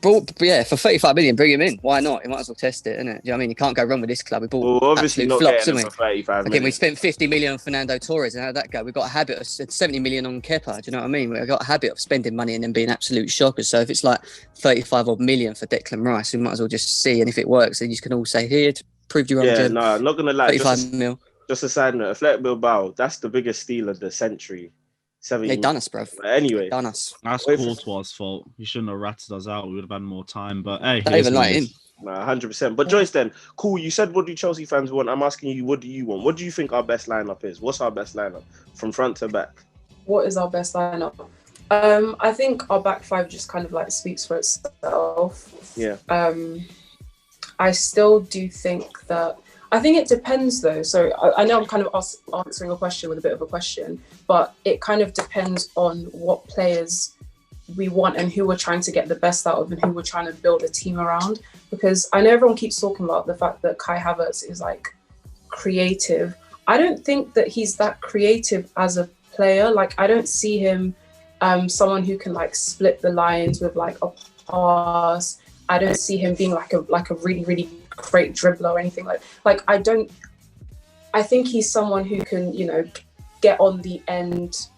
For 35 million, bring him in. Why not? You might as well test it, innit? Do you know what I mean? You can't go wrong with this club. We bought obviously absolute not flops, getting didn't him for 35 Again, million. we spent 50 million on Fernando Torres, and how did that go? We've got a habit of 70 million on Kepa. Do you know what I mean? We've got a habit of spending money and then being absolute shockers. So if it's like 35 odd million for Declan Rice, we might as well just see. And if it works, then you can all say, here, proved you wrong, Jim. No, I'm not going to lie. 35 mil. Just a side note, Athletic Bilbao, that's the biggest steal of the century. They done us, bro. Anyway. They done us. That's Courtois' fault. He shouldn't have ratted us out. We would have had more time. But hey, They even like him. No, 100%. But Joyce, then, cool. You said, what do Chelsea fans want? I'm asking you, what do you want? What do you think our best lineup is? What's our best lineup from front to back? What is our best lineup? I think our back five just kind of like speaks for itself. Yeah. I still do think that. I think it depends though. So I know I'm kind of answering a question with a bit of a question, but it kind of depends on what players we want and who we're trying to get the best out of and who we're trying to build a team around. Because I know everyone keeps talking about the fact that Kai Havertz is like creative. I don't think that he's that creative as a player. Like I don't see him someone who can like split the lines with like a pass. I don't see him being like a really, really great dribbler or anything like I think he's someone who can, you know, get on the end.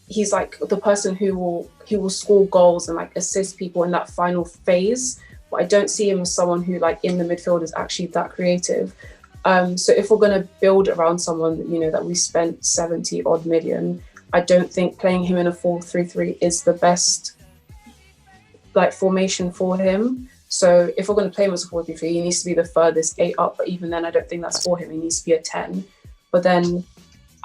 He's like the person who will score goals and like assist people in that final phase. But I don't see him as someone who like in the midfield is actually that creative. So if we're going to build around someone, you know, that we spent 70 odd million, I don't think playing him in a 4-3-3 is the best like formation for him. So if we're going to play him as a 4-3-3, he needs to be the furthest 8 up. But even then, I don't think that's for him. He needs to be a 10. But then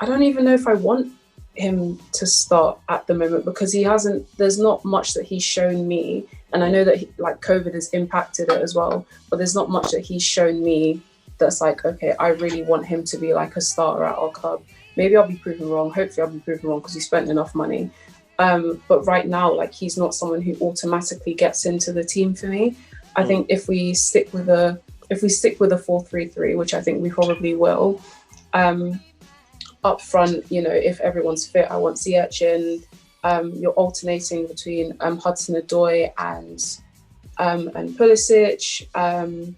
I don't even know if I want him to start at the moment because there's not much that he's shown me. And I know that like COVID has impacted it as well, but there's not much that he's shown me that's like, okay, I really want him to be like a starter at our club. Maybe I'll be proven wrong. Hopefully I'll be proven wrong because he spent enough money. But right now, like he's not someone who automatically gets into the team for me. I think if we stick with a 4-3-3, which I think we probably will, up front, you know, if everyone's fit, I want Ziyech in. You're alternating between Hudson-Odoi and Pulisic. I'm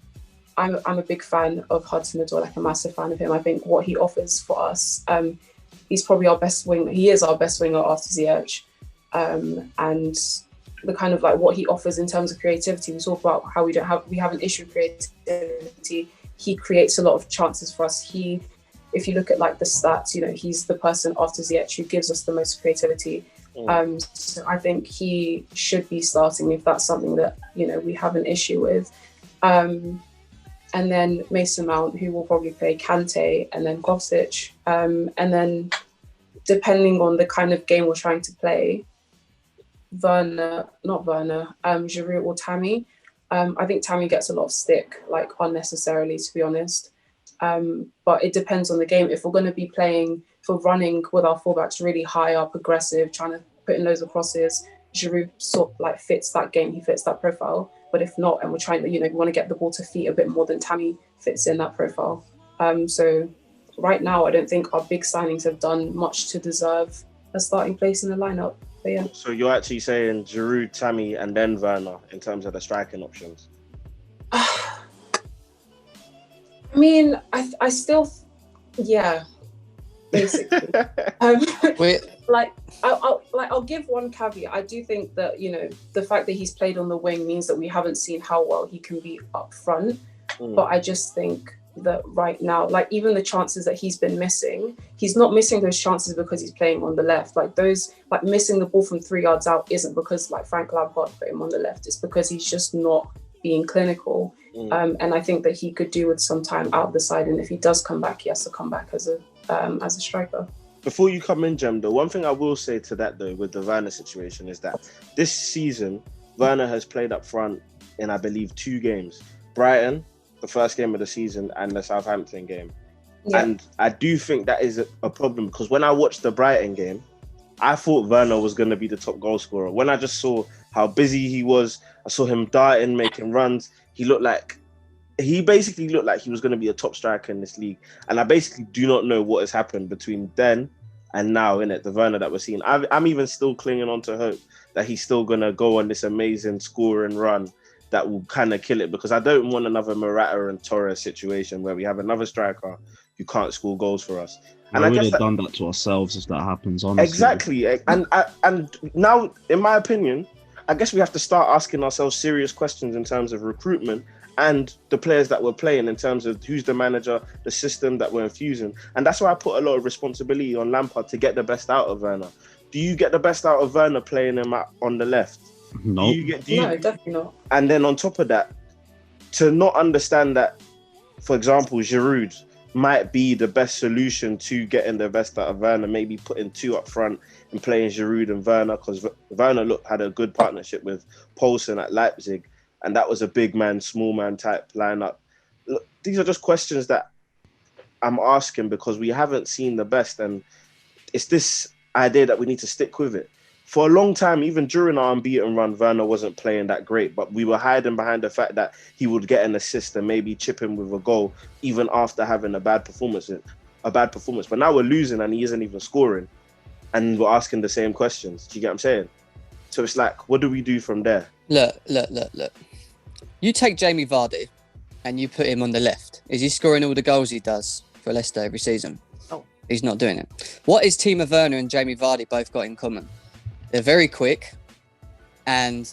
a big fan of Hudson-Odoi, like a massive fan of him. I think what he offers for us, he's probably our best winger. He is our best winger after Ziyech. And the kind of like what he offers in terms of creativity, we talk about how we have an issue with creativity. He creates a lot of chances for us. If you look at like the stats, you know, he's the person after Ziyech who gives us the most creativity. So I think he should be starting if that's something that, you know, we have an issue with. And then Mason Mount, who will probably play Kante, and then Kovacic. And then depending on the kind of game we're trying to play, Giroud or Tammy. I think Tammy gets a lot of stick, like unnecessarily, to be honest. But it depends on the game. If we're going to be playing for running with our fullbacks really high up, aggressive, trying to put in loads of crosses, Giroud sort of like fits that game. He fits that profile. But if not, and we're trying to, you know, we want to get the ball to feet a bit more than Tammy fits in that profile. So right now, I don't think our big signings have done much to deserve a starting place in the lineup. But yeah. So you're actually saying Giroud, Tammy, and then Werner in terms of the striking options? I mean, I still, yeah, basically. I'll give one caveat. I do think that, you know, the fact that he's played on the wing means that we haven't seen how well he can be up front. But I just think that right now, like even the chances that he's been missing, he's not missing those chances because he's playing on the left. Like those, like missing the ball from 3 yards out isn't because like Frank Lampard put him on the left. It's because he's just not being clinical. And I think that he could do with some time out the side. And if he does come back, he has to come back as a striker. Before you come in, Jem, though, one thing I will say to that, though, with the Werner situation is that this season, Werner has played up front in, I believe, 2 games. Brighton, the first game of the season, and the Southampton game. Yeah. And I do think that is a problem because when I watched the Brighton game, I thought Werner was going to be the top goal scorer. When I just saw how busy he was, I saw him darting, making runs. He basically looked like he was going to be a top striker in this league. And I basically do not know what has happened between then and now in it, the Werner that we're seeing. I'm even still clinging on to hope that he's still gonna go on this amazing scoring run that will kind of kill it, because I don't want another Morata and Torres situation where we have another striker who can't score goals for us. And I would have done that to ourselves if that happens, honestly. Exactly. And now, in my opinion, I guess we have to start asking ourselves serious questions in terms of recruitment and the players that we're playing, in terms of who's the manager, the system that we're infusing. And that's why I put a lot of responsibility on Lampard to get the best out of Werner. Do you get the best out of Werner playing him on the left? No. No, definitely not. And then on top of that, to not understand that, for example, Giroud might be the best solution to getting the best out of Werner, maybe putting two up front and playing Giroud and Werner, because Werner had a good partnership with Poulsen at Leipzig, and that was a big man, small man type lineup. Look, these are just questions that I'm asking because we haven't seen the best, and it's this idea that we need to stick with it. For a long time, even during our unbeaten run, Werner wasn't playing that great, but we were hiding behind the fact that he would get an assist and maybe chip in with a goal, even after having a bad performance. But now we're losing and he isn't even scoring, and we're asking the same questions. Do you get what I'm saying? So it's like, what do we do from there? Look. You take Jamie Vardy and you put him on the left. Is he scoring all the goals he does for Leicester every season? No. He's not doing it. What is Timo Werner and Jamie Vardy both got in common? They're very quick and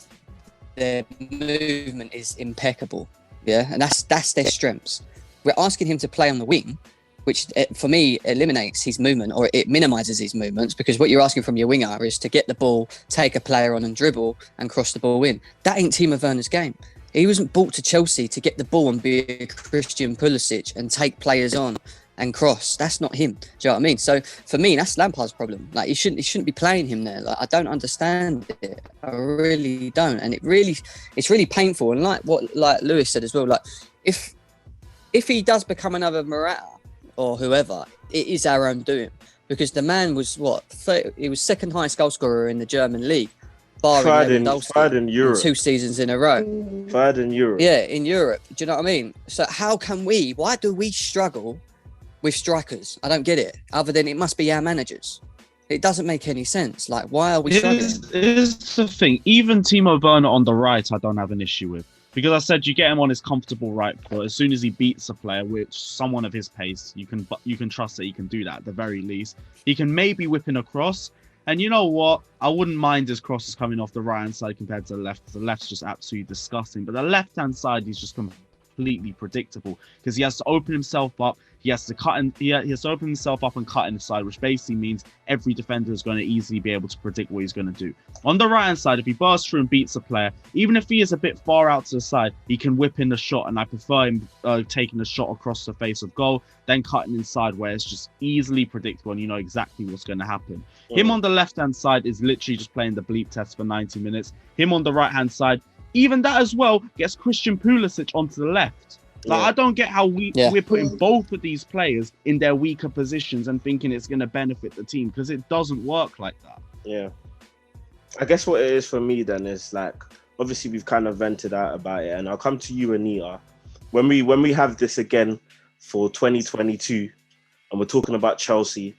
their movement is impeccable. Yeah, and that's their strengths. We're asking him to play on the wing, which for me eliminates his movement, or it minimises his movements, because what you're asking from your winger is to get the ball, take a player on and dribble and cross the ball in. That ain't Timo Werner's game. He wasn't brought to Chelsea to get the ball and be a Christian Pulisic and take players on and cross. That's not him. Do you know what I mean? So for me, that's Lampard's problem. Like, he shouldn't be playing him there. Like, I don't understand it. I really don't. And it's really painful. And like Lewis said as well, like if he does become another Morata or whoever, it is our own doing, because the man was he was second highest goal scorer in the German league, barring third in Europe, 2 seasons in a row. Third in Europe. Yeah, in Europe. Do you know what I mean? So why do we struggle with strikers? I don't get it. Other than it must be our managers. It doesn't make any sense. Like, why are we struggling? Here's the thing. Even Timo Werner on the right, I don't have an issue with. Because I said you get him on his comfortable right foot. As soon as he beats a player, which someone of his pace, you can trust that he can do that at the very least. He can maybe whip in a cross. And you know what? I wouldn't mind his crosses coming off the right-hand side compared to the left. The left's just absolutely disgusting. But the left-hand side, he's just completely predictable, because he has to open himself up. He has to open himself up and cut inside, which basically means every defender is going to easily be able to predict what he's going to do. On the right-hand side, if he bursts through and beats a player, even if he is a bit far out to the side, he can whip in the shot, and I prefer him taking the shot across the face of goal, then cutting inside, where it's just easily predictable and you know exactly what's going to happen. Him on the left-hand side is literally just playing the bleep test for 90 minutes. Him on the right-hand side, even that as well, gets Christian Pulisic onto the left. Like, I don't get how we're putting both of these players in their weaker positions and thinking it's going to benefit the team, because it doesn't work like that. Yeah. I guess what it is for me then is, like, obviously we've kind of vented out about it, and I'll come to you, Anita. When we have this again for 2022 and we're talking about Chelsea,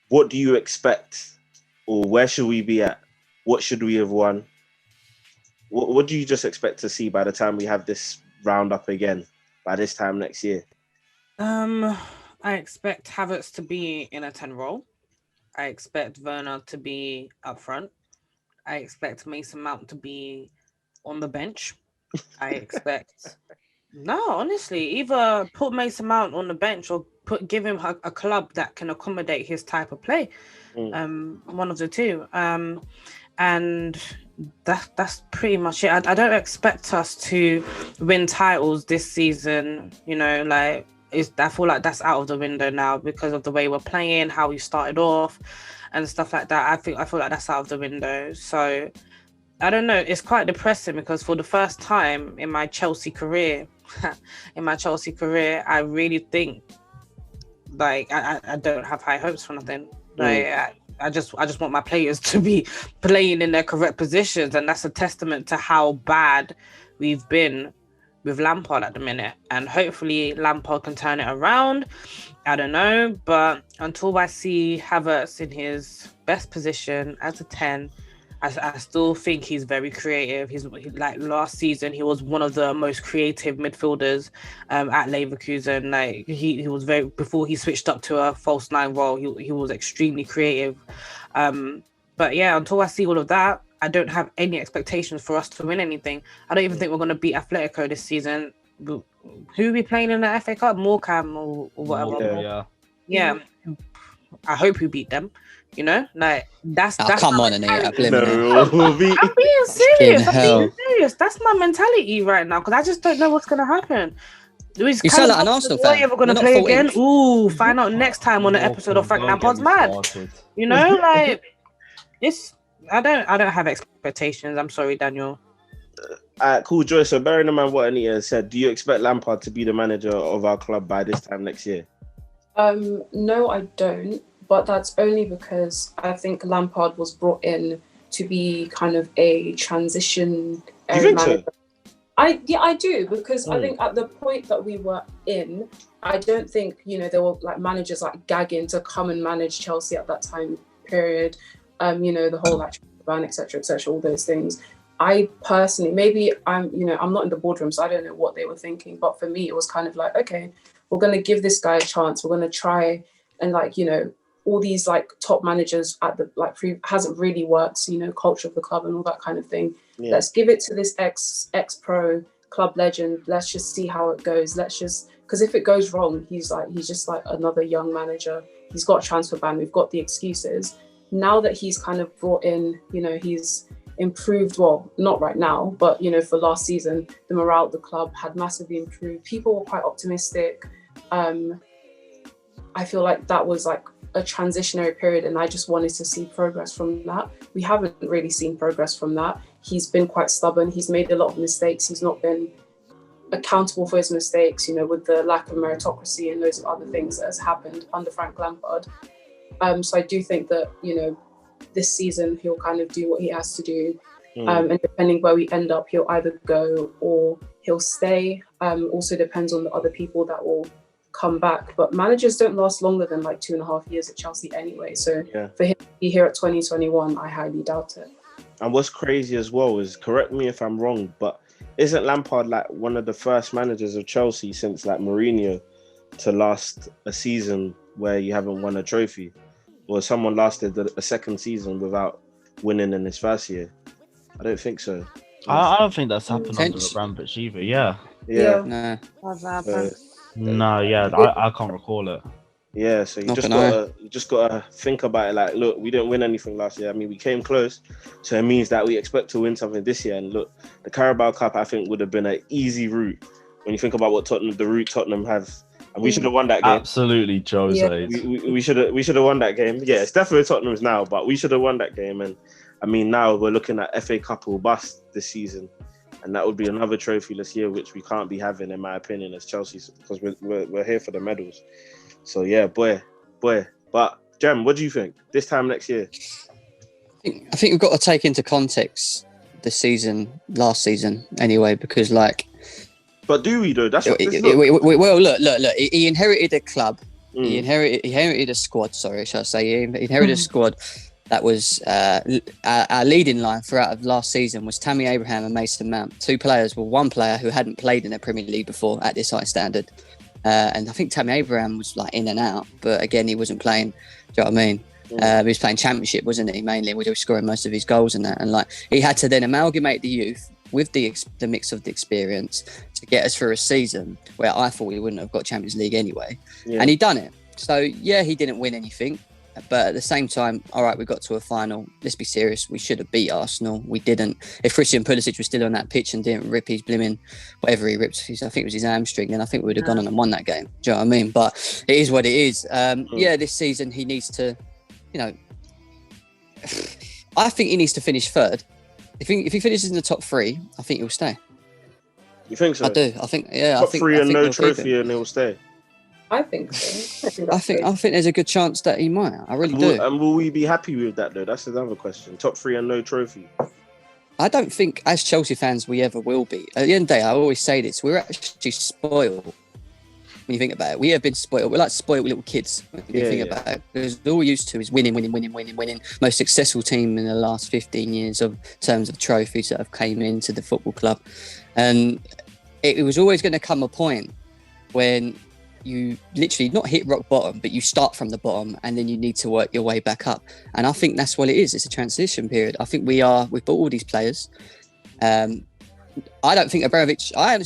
what do you expect, or where should we be at? What should we have won? What do you just expect to see by the time we have this roundup again? By this time next year? I expect Havertz to be in a 10 role. I expect Werner to be up front. I expect Mason Mount to be on the bench. I expect... No, honestly, either put Mason Mount on the bench or give him a club that can accommodate his type of play. One of the two. And that's pretty much it. I don't expect us to win titles this season. You know, like, I feel like that's out of the window now because of the way we're playing, how we started off, and stuff like that. I feel like that's out of the window. So I don't know. It's quite depressing because for the first time in my Chelsea career, I really think, like, I don't have high hopes for nothing. Like, I just want my players to be playing in their correct positions, and that's a testament to how bad we've been with Lampard at the minute, and hopefully Lampard can turn it around. I don't know, but until I see Havertz in his best position as a 10, I still think he's very creative. He's like last season, he was one of the most creative midfielders at Leverkusen. Like he was very, before he switched up to a false nine role, he was extremely creative. But yeah, until I see all of that, I don't have any expectations for us to win anything. I don't even think we're going to beat Atletico this season. Who are we playing in the FA Cup? Morecambe or whatever. Yeah. I hope we beat them. You know, like that's come on, Anita. I'm being serious. That's my mentality right now because I just don't know what's going to happen. You sound like an Arsenal fan. Are you ever going to play again? Ooh, find out next time on the episode of Frank Lampard's Mad. You know, like it's. I don't have expectations. I'm sorry, Daniel. Cool, Joy. So bearing in mind what Anita said, do you expect Lampard to be the manager of our club by this time next year? No, I don't. But that's only because I think Lampard was brought in to be kind of a transition manager. So? I do, because I think at the point that we were in, I don't think, there were like managers like gagging to come and manage Chelsea at that time period. The whole like ban, etc., all those things. I personally, maybe I'm not in the boardroom, so I don't know what they were thinking. But for me, it was kind of like, okay, we're going to give this guy a chance. We're going to try and all these like top managers at the hasn't really worked, culture of the club and all that kind of thing. Yeah. Let's give it to this ex-pro club legend. Let's just see how it goes. Because if it goes wrong, he's just like another young manager. He's got a transfer ban. We've got the excuses. Now that he's kind of brought in, he's improved. Well, not right now, but for last season, the morale of the club had massively improved. People were quite optimistic. I feel like that was like a transitionary period, and I just wanted to see progress from that. We haven't really seen progress from that. He's been quite stubborn. He's made a lot of mistakes. He's not been accountable for his mistakes, with the lack of meritocracy and loads of other things that has happened under Frank Lampard. So I do think that, this season he'll kind of do what he has to do. And depending where we end up, he'll either go or he'll stay. Also depends on the other people that will come back. But managers don't last longer than like 2.5 years at Chelsea anyway. So for him to be here at 2021, I highly doubt it. And what's crazy as well is, correct me if I'm wrong, but isn't Lampard like one of the first managers of Chelsea since like Mourinho to last a season where you haven't won a trophy? Or someone lasted a second season without winning in his first year? I don't think so. I don't think that's happened under Abramovich either. Yeah. No. I can't recall it. Yeah, so you just gotta think about it. Like, look, we didn't win anything last year. I mean, we came close, so it means that we expect to win something this year. And look, the Carabao Cup, I think, would have been an easy route when you think about the route Tottenham have. And we should have won that game. Absolutely, Jose. Yeah. We should have won that game. Yeah, it's definitely Tottenham's now, but we should have won that game. And I mean, now we're looking at FA Cup or bust this season, and that would be another trophyless year, which we can't be having, in my opinion, as Chelsea, because we're here for the medals. So yeah, boy. But Jem, what do you think this time next year? I think we've got to take into context the season, last season, anyway, because like. But do we though? That's what. Well, look. He inherited a club. He inherited a squad. Sorry, shall I say? He inherited a squad that was our leading line throughout of last season was Tammy Abraham and Mason Mount. Two players. Well, one player who hadn't played in the Premier League before at this high standard, and I think Tammy Abraham was like in and out. But again, he wasn't playing. Do you know what I mean? He was playing Championship, wasn't he? Mainly, we were scoring most of his goals and that. And like he had to then amalgamate the youth with the mix of the experience to get us through a season where I thought we wouldn't have got Champions League anyway. Yeah. And he done it. So yeah, he didn't win anything, but at the same time, all right, we got to a final. Let's be serious. We should have beat Arsenal. We didn't. If Christian Pulisic was still on that pitch and didn't rip his blimmin', whatever he ripped, I think it was his hamstring, then I think we would have gone on and won that game. Do you know what I mean? But it is what it is. Yeah, this season he needs to, I think he needs to finish third. If he finishes in the top three, I think he'll stay. You think so? I do. I think, yeah. Top three and no trophy, and he'll stay. I think so. I think there's a good chance that he might. I really do. And will we be happy with that though? That's another question. Top three and no trophy. I don't think, as Chelsea fans, we ever will be. At the end of the day, I always say this: we're actually spoiled. When you think about it, we have been spoiled. We're like spoiled little kids. When you think about it, because all we're used to is winning. Most successful team in the last 15 years of terms of trophies that have came into the football club, and it was always going to come a point when you literally not hit rock bottom, but you start from the bottom and then you need to work your way back up. And I think that's what it is. It's a transition period. I think we've bought all these players. I honestly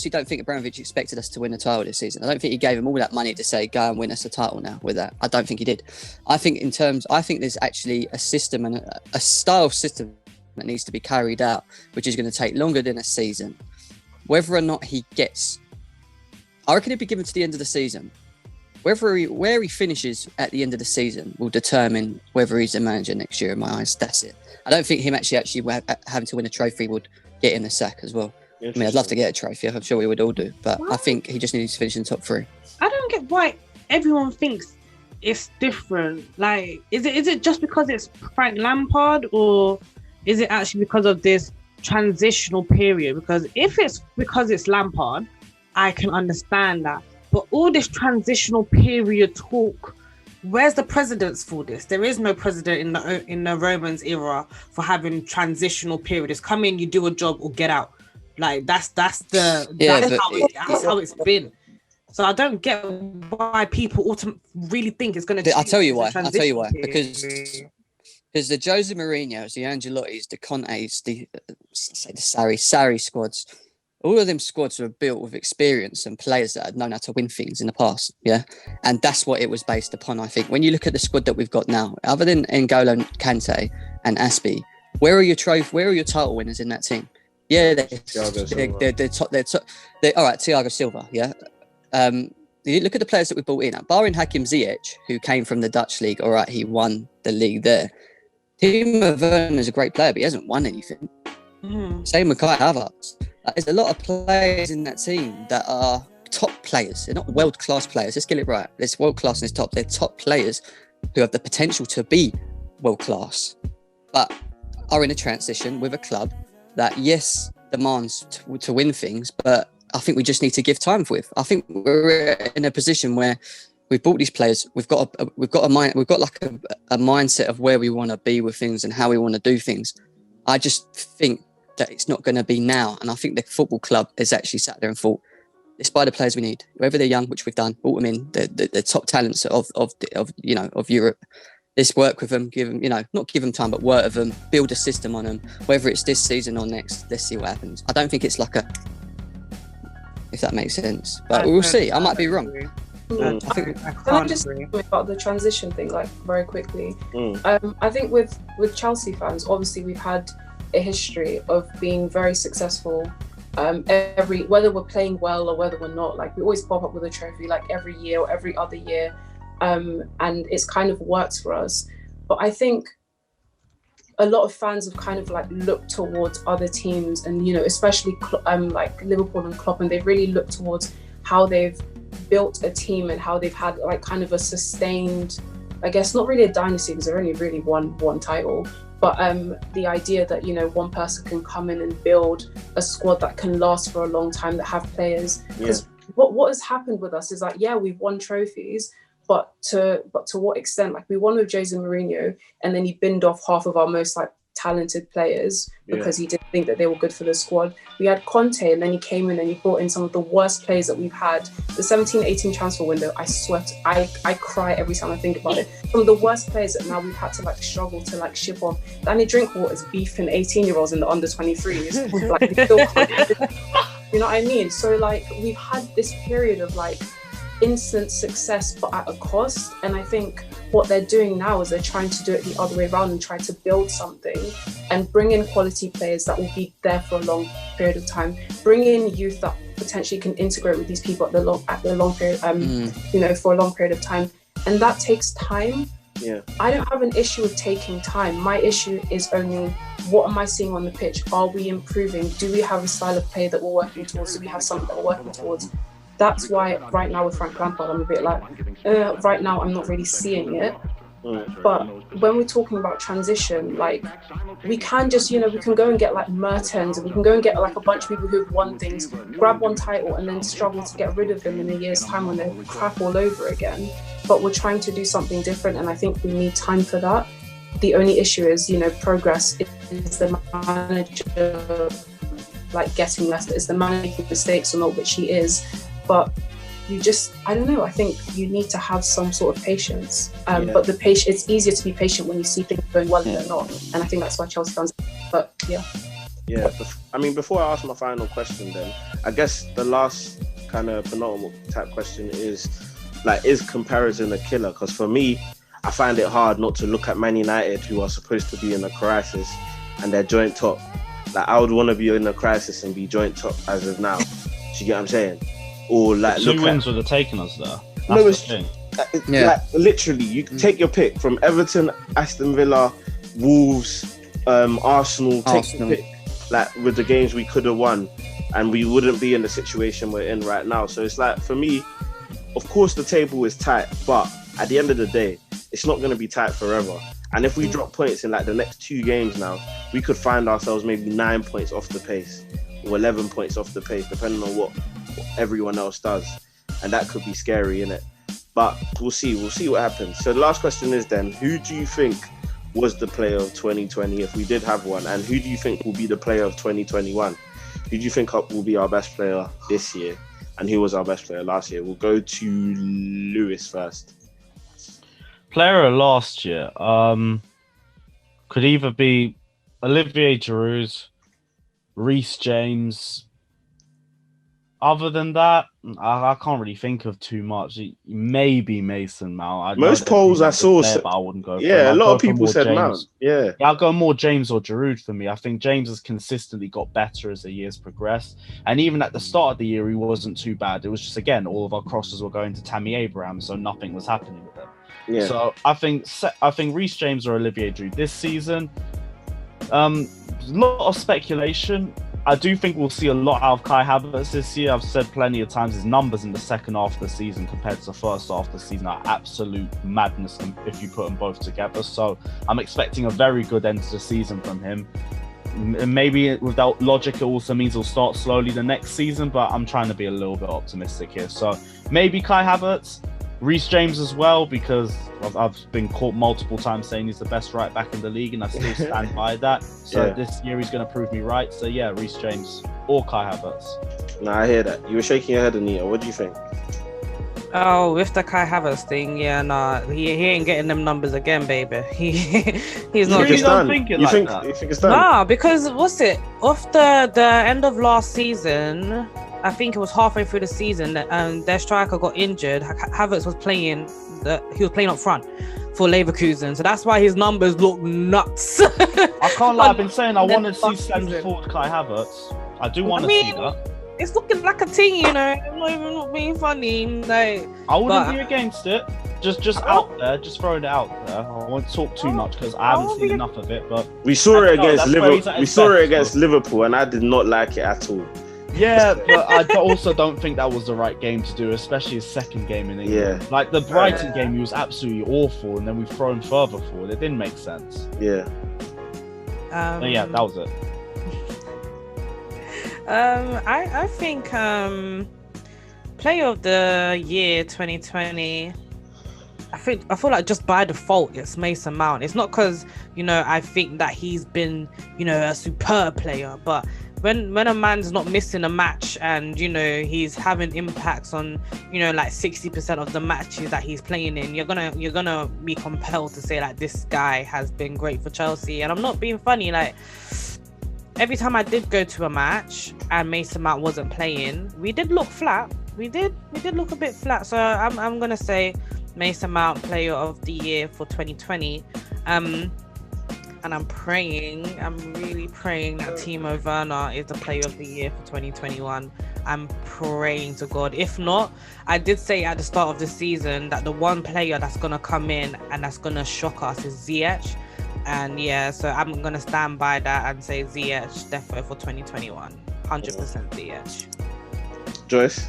don't think Abramovich expected us to win a title this season. I don't think he gave him all that money to say, go and win us a title now with that. I don't think he did. I think there's actually a system and a style system that needs to be carried out, which is going to take longer than a season. Whether or not he gets, I reckon it'd be given to the end of the season. Where he finishes at the end of the season will determine whether he's the manager next year. In my eyes, that's it. I don't think him actually having to win a trophy would get him the sack as well. I mean, I'd love to get a trophy. I'm sure we would all do, but I think he just needs to finish in top 3. I don't get why everyone thinks it's different. Like, is it just because it's Frank Lampard, or is it actually because of this transitional period? Because if it's because it's Lampard, I can understand that. But all this transitional period talk, where's the precedence for this? There is no precedent in the Romans era for having transitional periods. Come in, you do a job, or get out. Like that's how it's been. So I don't get why people really think it's going to. I'll tell you why. Because the Jose Mourinho's, the Ancelotti's, the Conte's, the Sarri squads, all of them squads were built with experience and players that had known how to win things in the past. Yeah. And that's what it was based upon, I think. When you look at the squad that we've got now, other than N'Golo Kante and Aspie, where are your title winners in that team? Yeah, they're all right, Thiago Silva, yeah. You look at the players that we brought in, barring Hakim Ziyech, who came from the Dutch league. All right, he won the league there. Timo Werner is a great player, but he hasn't won anything. Same with Kai Havertz. There's a lot of players in that team that are top players. They're not world-class players. Let's get it right. There's world-class in this top. They're top players who have the potential to be world-class, but are in a transition with a club that, yes, demands to win things, but I think we just need to give time with. I think we're in a position where we've bought these players. We've got a mindset of where we want to be with things and how we want to do things. I just think that it's not going to be now, and I think the football club has actually sat there and thought, let's buy the players we need, whether they're young, which we've done, brought them in, the top talents of Europe. Let's work with them, not give them time, but work with them, build a system on them, whether it's this season or next. Let's see what happens. I don't think it's like if that makes sense, but we'll see. I might be wrong. Can I just talk about the transition thing, like, very quickly? I think with Chelsea fans, obviously we've had a history of being very successful. Whether we're playing well or whether we're not, like, we always pop up with a trophy, like, every year or every other year. And it's kind of works for us. But I think a lot of fans have kind of like looked towards other teams, and especially like Liverpool and Klopp, and they've really looked towards how they've built a team and how they've had like kind of a sustained, I guess not really a dynasty because they're only really won one title, but the idea that one person can come in and build a squad that can last for a long time, that have players. Because what has happened with us is like, yeah, we've won trophies, but to what extent? Like, we won with Jose Mourinho, and then he binned off half of our most like talented players because he didn't think that they were good for the squad. We had Conte, and then he came in and he brought in some of the worst players that we've had. The 17-18 transfer window, I swear, I cry every time I think about it. Some of the worst players that now we've had to like struggle to like ship off. Danny Drinkwater's beefing 18-year-olds in the under 23s. Like, we still can't, you know what I mean? So like, we've had this period of like instant success but at a cost, and I think what they're doing now is they're trying to do it the other way around and try to build something and bring in quality players that will be there for a long period of time, bring in youth that potentially can integrate with these people at the long period for a long period of time, and that takes time. I don't have an issue with taking time. My issue is only, what am I seeing on the pitch? Are we improving? Do we have a style of play that we're working towards? Do we have something that we're working towards? That's why right now with Frank Lampard, I'm a bit like, right now I'm not really seeing it. But when we're talking about transition, like we can just, we can go and get like Mertens, and we can go and get like a bunch of people who've won things, grab one title and then struggle to get rid of them in a year's time when they're crap all over again. But we're trying to do something different, and I think we need time for that. The only issue is, progress is the manager like getting less, is the manager making mistakes or not, which he is. But I don't know, I think you need to have some sort of patience. But it's easier to be patient when you see things going well and they're not. And I think that's why Chelsea fans, but yeah. Yeah, I mean, before I ask my final question then, I guess the last kind of penultimate type question is comparison a killer? Because for me, I find it hard not to look at Man United, who are supposed to be in a crisis, and they're joint top. Like, I would want to be in a crisis and be joint top as of now. Do you get what I'm saying? Or like, two wins would have taken us there. No, it's like literally, you take your pick from Everton, Aston Villa, Wolves, Arsenal. Take your pick. Like, with the games we could have won, and we wouldn't be in the situation we're in right now. So it's like, for me, of course the table is tight, but at the end of the day, it's not going to be tight forever. And if we drop points in like the next 2 games now, we could find ourselves maybe 9 points off the pace, or 11 points off the pace, depending on what everyone else does. And that could be scary, innit? But we'll see what happens. So the last question is then, who do you think was the player of 2020, if we did have one? And who do you think will be the player of 2021? Who do you think will be our best player this year? And who was our best player last year? We'll go to Lewis first. Player of last year could either be Olivier Giroud, Reece James. Other than that, I can't really think of too much. Maybe Mason Mount. Most polls I saw said, I wouldn't go. Yeah, a lot of people said Mount. Yeah, I'll go more James or Giroud for me. I think James has consistently got better as the years progressed, and even at the start of the year, he wasn't too bad. It was just, again, all of our crosses were going to Tammy Abraham, so nothing was happening with him. Yeah. So I think Reece James or Olivier Giroud this season. A lot of speculation. I do think we'll see a lot out of Kai Havertz this year. I've said plenty of times his numbers in the second half of the season compared to the first half of the season are absolute madness if you put them both together. So I'm expecting a very good end to the season from him. And maybe without logic, it also means he'll start slowly the next season, but I'm trying to be a little bit optimistic here. So maybe Kai Havertz, Reece James as well, because I've been caught multiple times saying he's the best right back in the league, and I still stand by that. So this year he's going to prove me right. So yeah, Reece James or Kai Havertz. No, I hear that. You were shaking your head, Anita. What do you think? Oh, with the Kai Havertz thing, he ain't getting them numbers again, baby. He's not. You don't think it like that? You think it's done? Nah, because off the end of last season, I think it was halfway through the season, their striker got injured. Havertz was playing. He was playing up front for Leverkusen, so that's why his numbers look nuts. I can't lie. I've been saying I want to see centre forward Kai Havertz. I do want to see that. It's looking like a thing, I'm not even not being funny. Like, I wouldn't be against it. Just out there, just throwing it out there. I won't talk too much because I haven't seen enough of it. But we saw it against Liverpool. We saw it against Liverpool, and I did not like it at all. Yeah, but I also don't think that was the right game to do, especially his second game in England. Yeah. Like the Brighton game, he was absolutely awful, and then we've thrown further forward. It didn't make sense. Yeah. So yeah, that was it. I think player of the year 2020. I feel like just by default it's Mason Mount. It's not because I think that he's been a superb player, but when a man's not missing a match and he's having impacts on like 60% of the matches that he's playing in, you're gonna be compelled to say like this guy has been great for Chelsea. And I'm not being funny, like every time I did go to a match and Mason Mount wasn't playing, we did look flat. We did look a bit flat. So I'm gonna say Mason Mount player of the year for 2020. And I'm really praying that Timo Werner is the player of the year for 2021. I'm praying to God. If not, I did say at the start of the season that the one player that's going to come in and that's going to shock us is Ziyech. And yeah, so I'm going to stand by that and say Ziyech definitely for 2021. 100% Ziyech. Joyce?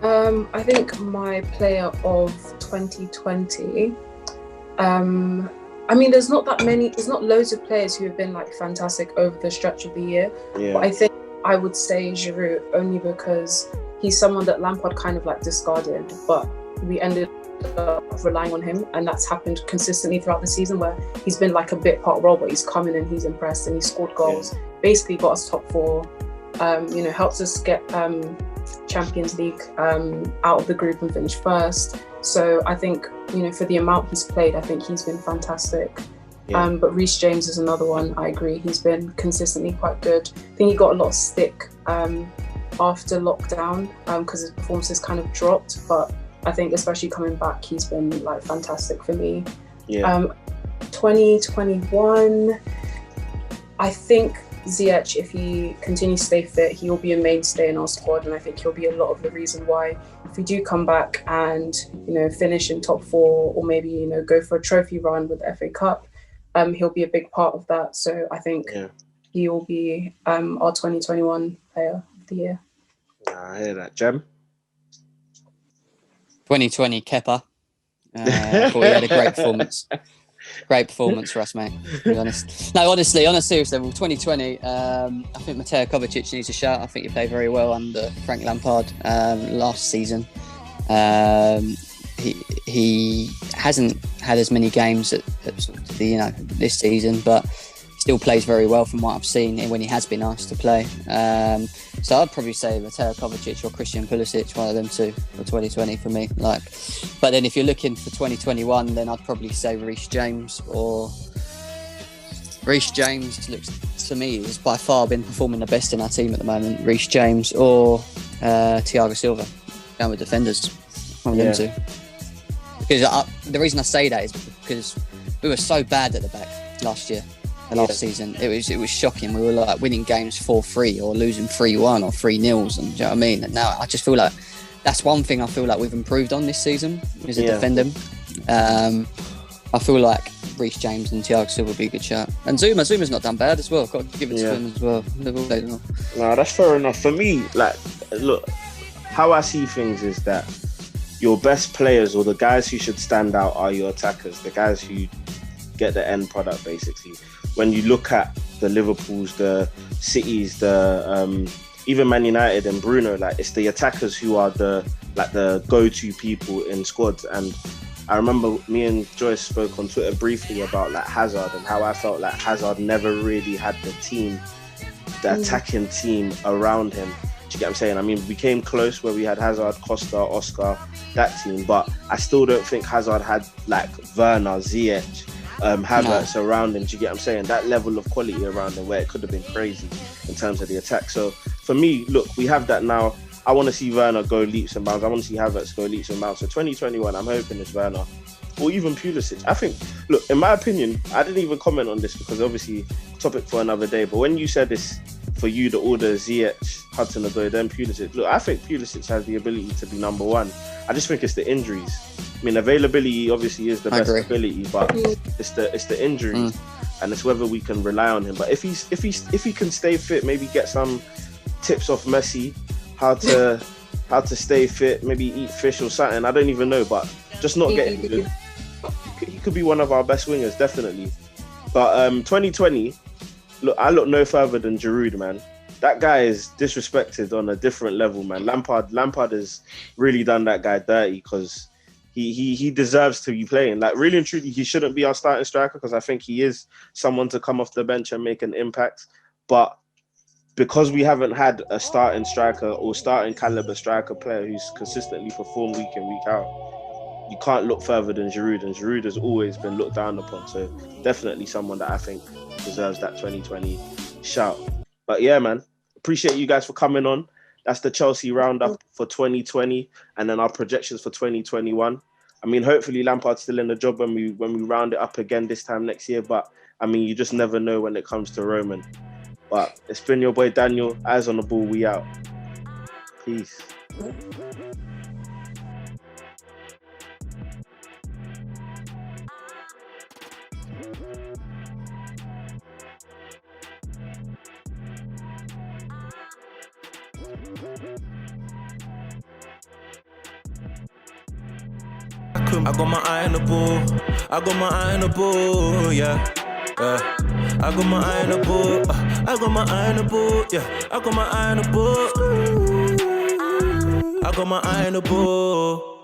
I think my player of 2020 I mean, there's not loads of players who have been like fantastic over the stretch of the year. Yeah. But I think I would say Giroud only because he's someone that Lampard kind of like discarded, but we ended up relying on him, and that's happened consistently throughout the season where he's been like a bit part role, but he's come in and he's impressed and he's scored goals, basically got us top 4, helps us get Champions League out of the group and finish first. So I think, for the amount he's played, I think he's been fantastic. Yeah. But Reece James is another one. I agree, he's been consistently quite good. I think he got a lot of stick after lockdown because his performances kind of dropped, but I think especially coming back, he's been like fantastic for me. 2021, I think Ziyech, if he continues to stay fit, he will be a mainstay in our squad, and I think he'll be a lot of the reason why if we do come back and finish in top 4 or maybe go for a trophy run with the FA Cup, he'll be a big part of that. So I think he will be our 2021 player of the year. I hear that, Jem. 2020 Kepa. I thought he had a great performance. Great performance for us, mate, to be honest. No, honestly, on a serious level, 2020, I think Mateo Kovacic needs a shout. I think he played very well under Frank Lampard last season. He hasn't had as many games at this season, but still plays very well from what I've seen when he has been asked to play. So I'd probably say Mateo Kovacic or Christian Pulisic, one of them two for 2020 for me. But then if you're looking for 2021, then I'd probably say Reece James looks to me has by far been performing the best in our team at the moment. Reece James or Thiago Silva, going with defenders, one of them two. Because the reason I say that is because we were so bad at the back last year. Last season, it was shocking. We were like winning games 4-3 or losing 3-1 or 3-0, and do you know what I mean? And now I just feel like that's one thing I feel like we've improved on this season is a defender. I feel like Reece James and Thiago Silva would be a good shout, and Zuma's not done bad as well. I've got to give it to him as well. No, that's fair enough. For me, look, how I see things is that your best players or the guys who should stand out are your attackers, the guys who get the end product basically. When you look at the Liverpools, the Cities, the even Man United and Bruno, it's the attackers who are the go-to people in squads. And I remember me and Joyce spoke on Twitter briefly about Hazard and how I felt like Hazard never really had the team, the attacking team around him. Do you get what I'm saying? I mean, we came close where we had Hazard, Costa, Oscar, that team, but I still don't think Hazard had Werner, Ziyech, Havertz around him. Do you get what I'm saying? That level of quality around him where it could have been crazy in terms of the attack. So for me, look, we have that now. I want to see Werner go leaps and bounds. I want to see Havertz go leaps and bounds. So 2021, I'm hoping it's Werner or even Pulisic. I think, look, in my opinion, I didn't even comment on this because obviously topic for another day. But when you said this, for you, the order Ziyech, Hudson-Odoi, then Pulisic. Look, I think Pulisic has the ability to be number one. I just think it's the injuries. I mean, availability obviously is the best ability, but it's the injuries, and it's whether we can rely on him. But if he can stay fit, maybe get some tips off Messi, how to stay fit, maybe eat fish or something. I don't even know, but just not getting good. He could be one of our best wingers, definitely. But 2020, look, I look no further than Giroud, man. That guy is disrespected on a different level, man. Lampard has really done that guy dirty because he deserves to be playing. Really and truly, he shouldn't be our starting striker because I think he is someone to come off the bench and make an impact. But because we haven't had a starting striker or starting caliber striker player who's consistently performed week in, week out, you can't look further than Giroud. And Giroud has always been looked down upon. So definitely someone that I think deserves that 2020 shout. But yeah, man, appreciate you guys for coming on. That's the Chelsea roundup for 2020, and then our projections for 2021. I mean, hopefully Lampard's still in the job when we round it up again this time next year. But I mean, you just never know when it comes to Roman. But it's been your boy Daniel. Eyes on the ball. We out. Peace. I got my eye on the ball. I got my eye on the ball, yeah. I got my eye on the ball. I got my eye on the ball, yeah. I got my eye on the ball. I got my eye on the ball.